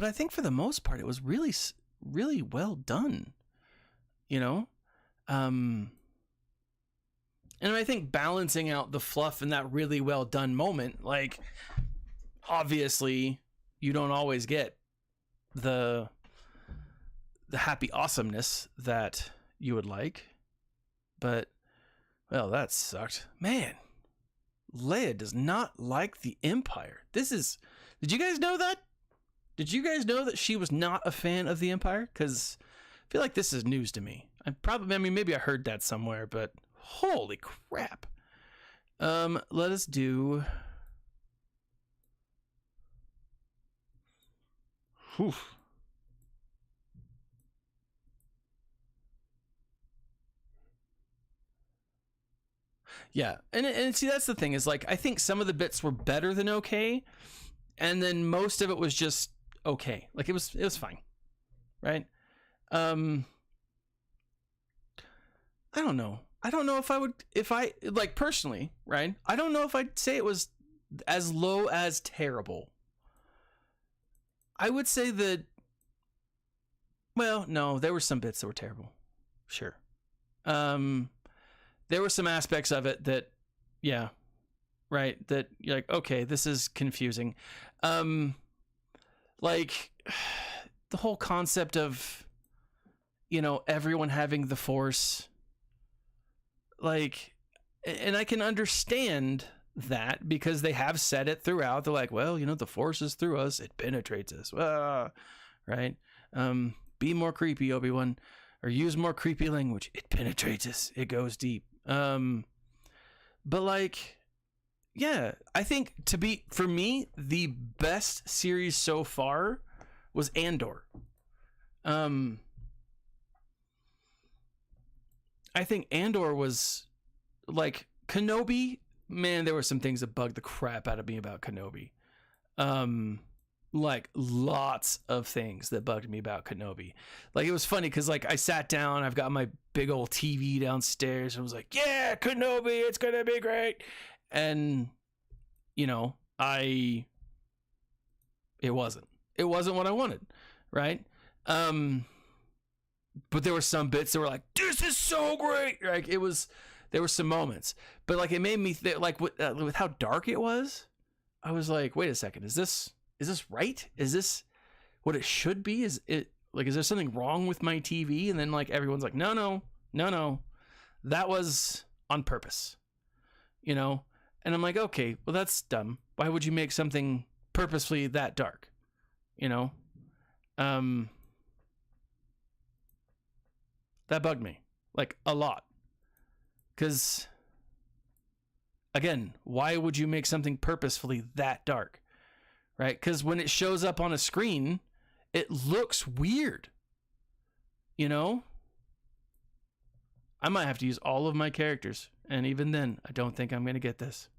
I think for the most part, it was really, really well done. You know, and I think balancing out the fluff in that really well done moment, like, obviously, you don't always get the happy awesomeness that you would like, but well, that sucked, man. Leia does not like the Empire. Did you guys know that? Did you guys know that she was not a fan of the Empire? Because I feel like this is news to me. Maybe I heard that somewhere, but holy crap. Let us do. Whew. Yeah, and see, that's the thing, is like, I think some of the bits were better than okay, and then most of it was just okay. Like, it was fine, right? I don't know. I don't know if I like, personally, right? I don't know if I'd say it was as low as terrible. I would say that, well, no, there were some bits that were terrible. Sure. There were some aspects of it that, yeah, right, that you're like, okay, this is confusing. Like, the whole concept of, everyone having the Force, like, and I can understand that because they have said it throughout. They're like, well, the Force is through us, it penetrates us, right? Be more creepy, Obi-Wan, or use more creepy language. It penetrates us, it goes deep. But like, yeah, I think for me, the best series so far was Andor. I think Andor was, like, Kenobi, man, there were some things that bugged the crap out of me about Kenobi. Like, lots of things that bugged me about Kenobi. Like, it was funny because, like, I sat down, I've got my big old TV downstairs, and I was like, yeah, Kenobi, it's gonna be great. And, it wasn't what I wanted, right? But there were some bits that were like, this is so great. Like, there were some moments, but like, it made me like, with how dark it was, I was like, wait a second, is this right? Is this what it should be? Is there something wrong with my TV? And then, like, everyone's like, no, that was on purpose, and I'm like, okay, well, that's dumb. Why would you make something purposefully that dark? That bugged me, like, a lot. Because, again, why would you make something purposefully that dark? Right? Because when it shows up on a screen, it looks weird. I might have to use all of my characters, and even then, I don't think I'm going to get this.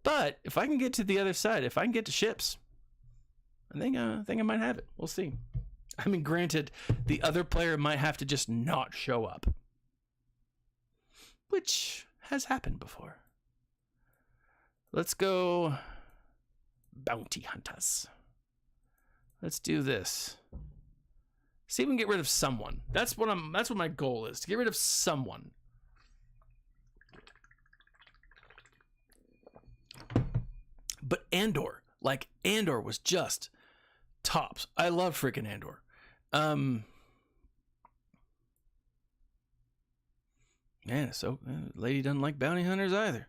But if I can get to the other side, if I can get to ships, I think I might have it. We'll see. I mean, granted, the other player might have to just not show up, which has happened before. Let's go bounty hunters. Let's do this. See if we can get rid of someone. That's what my goal is, to get rid of someone. But Andor was just tops. I love freaking Andor. Yeah, so lady doesn't like bounty hunters either.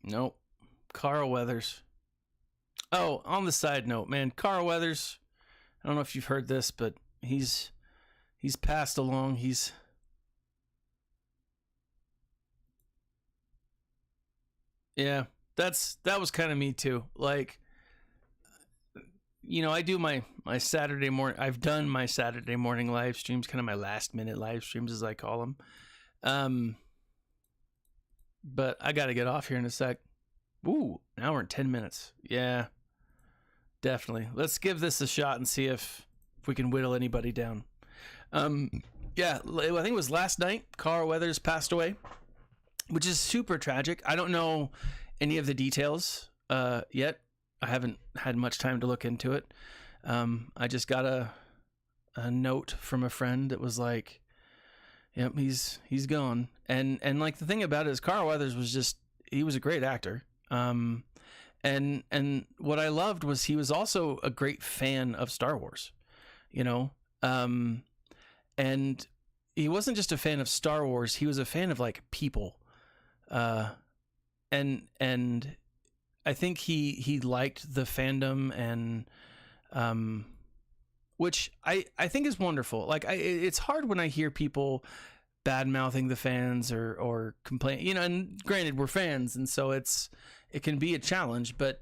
Nope. Carl Weathers. Oh, on the side note, man, Carl Weathers, I don't know if you've heard this, but he's passed along. Yeah, that was kind of me too. Like, I do my Saturday morning. I've done my Saturday morning live streams, kind of my last minute live streams, as I call them. But I got to get off here in a sec. Ooh, an hour and 10 minutes. Yeah, definitely. Let's give this a shot and see if we can whittle anybody down. Yeah, I think it was last night Carl Weathers passed away, which is super tragic. I don't know any of the details yet. I haven't had much time to look into it. I just got a note from a friend that was like, "Yep, he's gone." And like the thing about it is, Carl Weathers he was a great actor. And what I loved was he was also a great fan of Star Wars, and he wasn't just a fan of Star Wars. He was a fan of like people, and I think he liked the fandom, and which I think is wonderful. Like it's hard when I hear people bad mouthing the fans or complain, and granted we're fans, and so it can be a challenge, but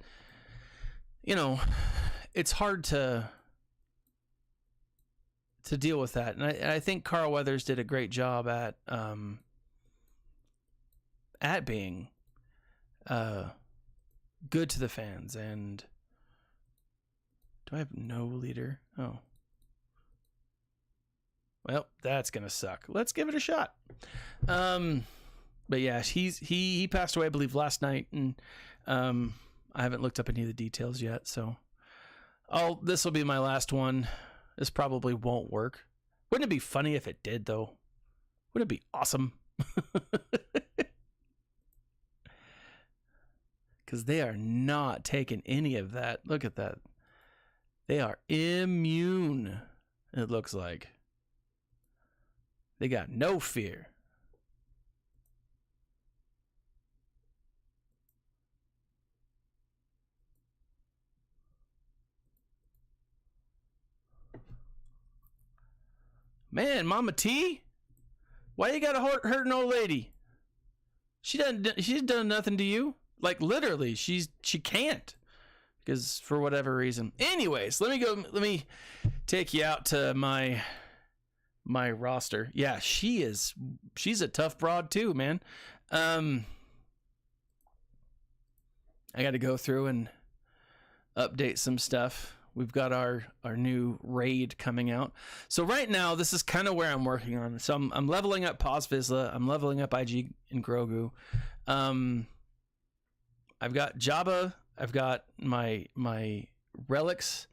it's hard to deal with that. And I think Carl Weathers did a great job at being good to the fans. And do I have no leader? Oh, well, that's gonna suck. Let's give it a shot. But yeah, he passed away, I believe, last night, and I haven't looked up any of the details yet. So this will be my last one. This probably won't work. Wouldn't it be funny if it did, though? Wouldn't it be awesome? Because they are not taking any of that. Look at that. They are immune, it looks like. They got no fear. Man, Mama T, why you gotta hurt an old lady? She's done nothing to you. Like literally, she can't, because for whatever reason. Anyways, let me take you out to my roster. Yeah, she's a tough broad too, man. I got to go through and update some stuff. We've got our new raid coming out. So right now, this is kind of where I'm working on. So I'm leveling up Paz Vizsla. I'm leveling up IG and Grogu. I've got Jabba. I've got my relics.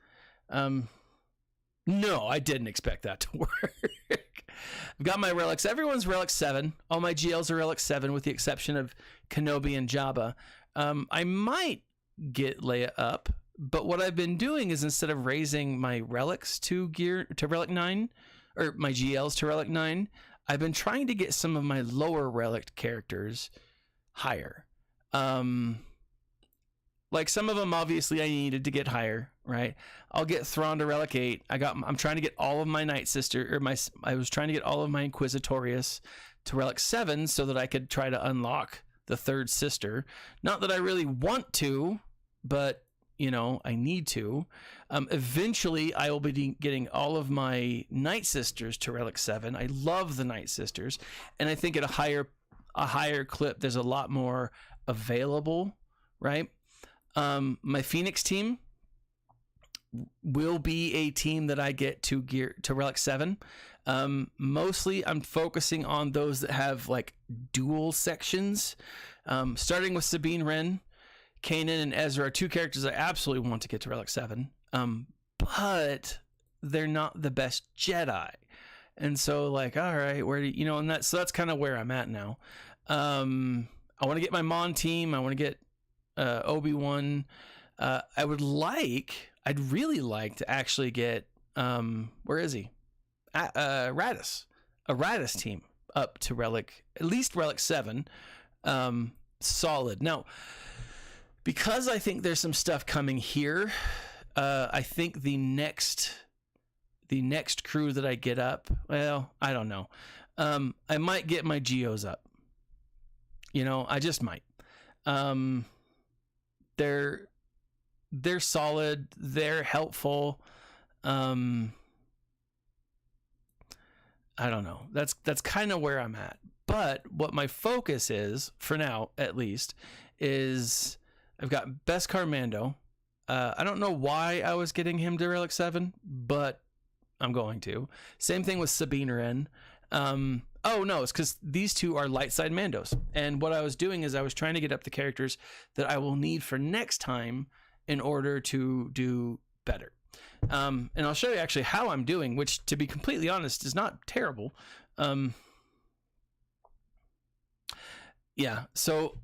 No, I didn't expect that to work. I've got my relics. Everyone's relic 7. All my GLs are relic 7 with the exception of Kenobi and Jabba. I might get Leia up, but what I've been doing is instead of raising my relics to relic 9, or my GLs to relic 9, I've been trying to get some of my lower relic characters higher. Like some of them, obviously, I needed to get higher, right? I'll get Thrawn to relic 8. I'm trying to get all of my Night Sister, I was trying to get all of my Inquisitorius to relic 7 so that I could try to unlock the third sister. Not that I really want to, but I need to. Eventually, I will be getting all of my Night Sisters to relic 7. I love the Night Sisters, and I think at a higher clip, there's a lot more available, right? My Phoenix team will be a team that I get to relic 7. Mostly I'm focusing on those that have like dual sections, starting with Sabine Wren. Kanan and Ezra are 2 characters I absolutely want to get to relic 7, but they're not the best Jedi. And so like, all right, where do you, and that's kind of where I'm at now. I want to get my Mon team. I want to get Obi-Wan. I'd really like to actually get where is he? Radis. A Radis team up to at least relic 7. Solid. Now, because I think there's some stuff coming here, I think the next crew that I get up, well, I don't know. I might get my Geos up. I just might. they're solid, they're helpful. I don't know. That's kind of where I'm at. But what my focus is, for now at least, is I've got Beskar Mando. I don't know why I was getting him to Relic 7, but I'm going to. Same thing with Sabine Wren. Oh no, it's because these two are light side Mandos. And what I was doing is I was trying to get up the characters that I will need for next time in order to do better. And I'll show you actually how I'm doing, which, to be completely honest, is not terrible. Yeah, so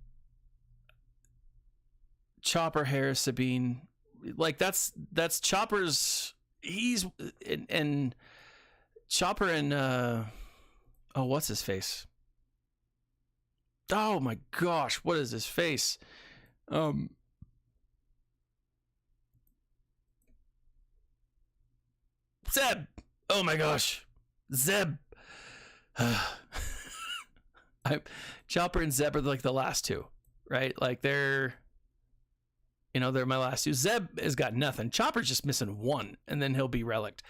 Chopper, Harris, Sabine, like that's Chopper's. He's and Chopper and oh, what's his face? Oh my gosh, what is his face? Zeb. Oh my gosh, Zeb. Chopper and Zeb are like the last two, right? Like they're my last two. Zeb has got nothing. Chopper's just missing one, and then he'll be Relic.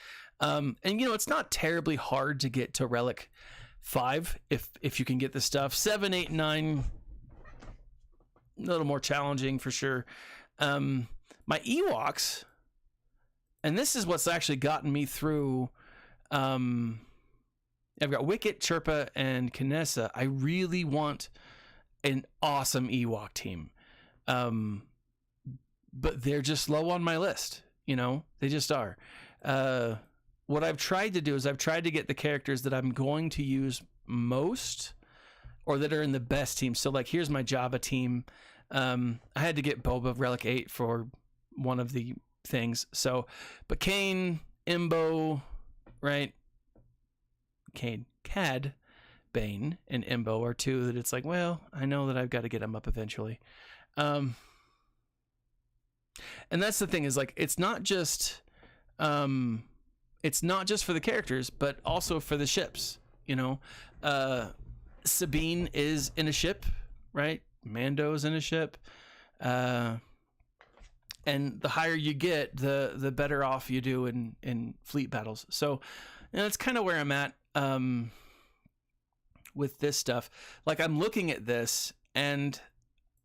And it's not terribly hard to get to Relic 5 if you can get the stuff. 7, 8, 9, a little more challenging for sure. My Ewoks, and this is what's actually gotten me through. I've got Wicket, Chirpa, and Kinessa. I really want an awesome Ewok team. But they're just low on my list. They just are. What I've tried to do is I've tried to get the characters that I'm going to use most or that are in the best team. So like, here's my Jabba team. I had to get Boba Relic 8 for one of the things. So, but Kane, Imbo, right? Kane, Cad, Bane, and Imbo are two that it's like, well, I know that I've got to get them up eventually. And that's the thing is like, it's not just for the characters, but also for the ships, Sabine is in a ship, right? Mando's in a ship. And the higher you get, the better off you do in fleet battles. So that's kind of where I'm at with this stuff. Like I'm looking at this and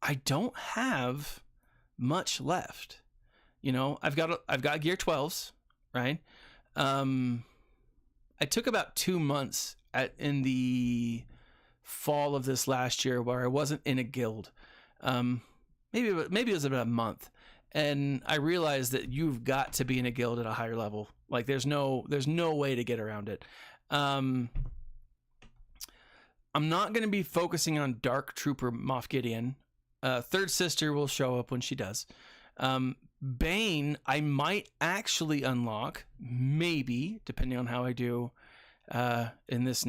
I don't have much left. I've got gear 12s, right? I took about 2 months in the fall of this last year where I wasn't in a guild. Maybe it was about a month, and I realized that you've got to be in a guild at a higher level. Like there's no way to get around it. I'm not going to be focusing on Dark Trooper Moff Gideon. Third Sister will show up when she does. Bane, I might actually unlock, maybe, depending on how I do in this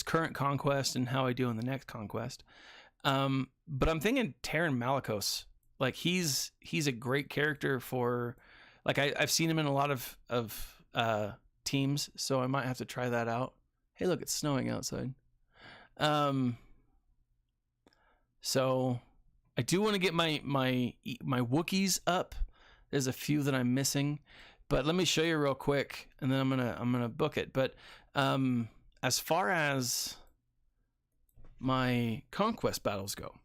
current conquest and how I do in the next conquest. But I'm thinking Terran Malicos. Like he's a great character for, like I've seen him in a lot of teams, so I might have to try that out. Hey, look, it's snowing outside. So I do want to get my Wookiees up. There's a few that I'm missing, but let me show you real quick, and then I'm gonna book it. But as far as my conquest battles go,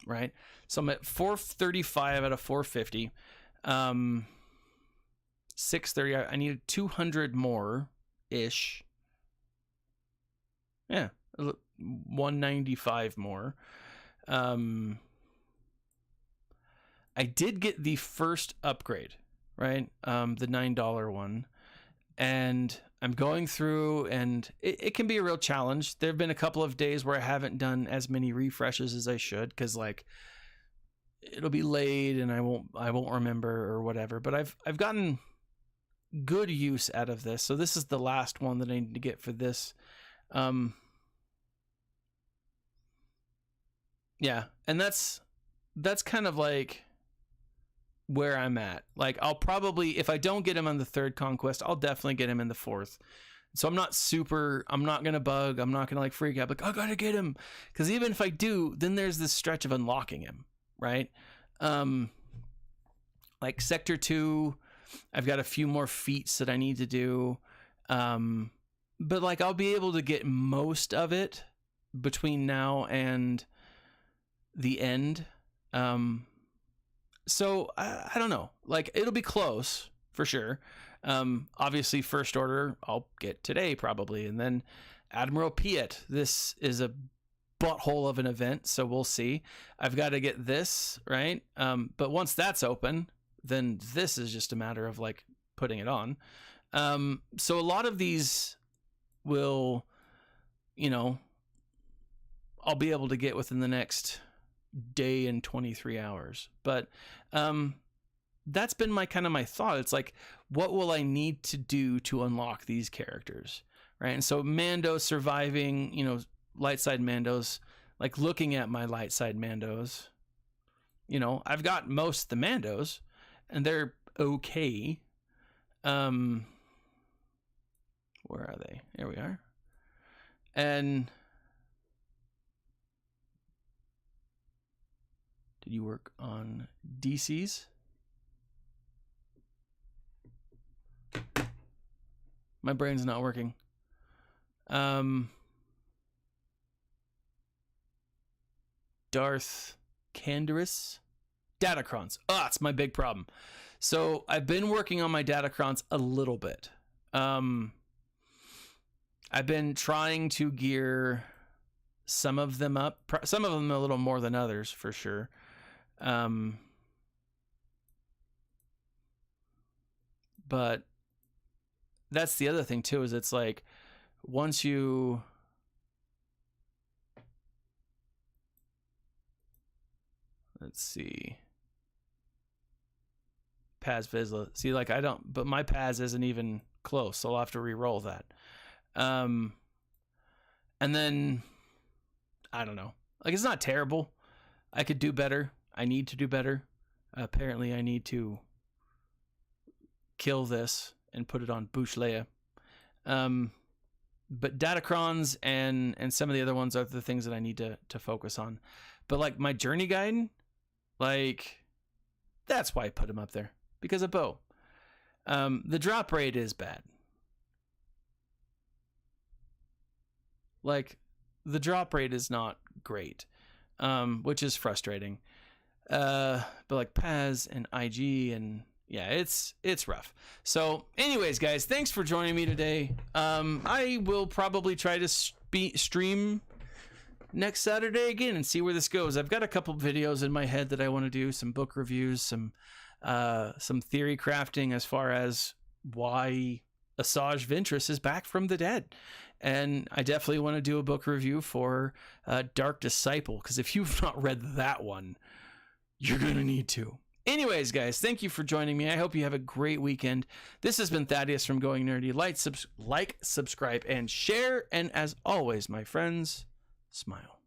right? So I'm at 435 out of 450. 630. I need 200 more ish. Yeah, 195 more. I did get the first upgrade, right? The $9 one. And I'm going through, and it can be a real challenge. There have been a couple of days where I haven't done as many refreshes as I should, because like it'll be late and I won't remember or whatever. But I've gotten good use out of this. So this is the last one that I need to get for this. Yeah, and that's kind of like where I'm at. Like I'll probably, if I don't get him on the third conquest, I'll definitely get him in the fourth. So I'm not gonna bug, I'm not gonna like freak out like I gotta get him, because even if I do, then there's this stretch of unlocking him, right? Like Sector 2, I've got a few more feats that I need to do. But like I'll be able to get most of it between now and the end. So I don't know. Like it'll be close for sure. Obviously First Order I'll get today probably, and then Admiral Piet. This is a butthole of an event, so we'll see. I've got to get this right. But once that's open, then this is just a matter of like putting it on. So a lot of these will, you know, I'll be able to get within the next day and 23 hours. But that's been my kind of my thought. It's like, what will I need to do to unlock these characters, right? And so Mando surviving, you know, light side Mandos, like looking at my light side Mandos, you know, I've got most of the Mandos and they're okay. Where are they? There we are. And did you work on DCs? My brain's not working. Darth Canderous. Datacrons. Oh, it's my big problem. So I've been working on my Datacrons a little bit. I've been trying to gear some of them up. Some of them a little more than others, for sure. But that's the other thing too, is it's like once you let's see, Paz Vizsla. See, like I don't, but my Paz isn't even close, so I'll have to re-roll that. And then I don't know, like it's not terrible. I could do better. I need to do better. Apparently I need to kill this and put it on Bouch Leia. But Datacrons and some of the other ones are the things that I need to focus on. But like my journey guide, like that's why I put him up there, because of Bo. The drop rate is bad. Like the drop rate is not great, which is frustrating. But like Paz and IG and yeah, it's rough. So anyways, guys, thanks for joining me today. I will probably try to stream next Saturday again and see where this goes. I've got a couple videos in my head that I want to do, some book reviews, some theory crafting as far as why Asajj Ventress is back from the dead. And I definitely want to do a book review for Dark Disciple, because if you've not read that one, you're going to need to. Anyways, guys, thank you for joining me. I hope you have a great weekend. This has been Thaddeus from Going Nerdy. Like, subscribe, and share. And as always, my friends, smile.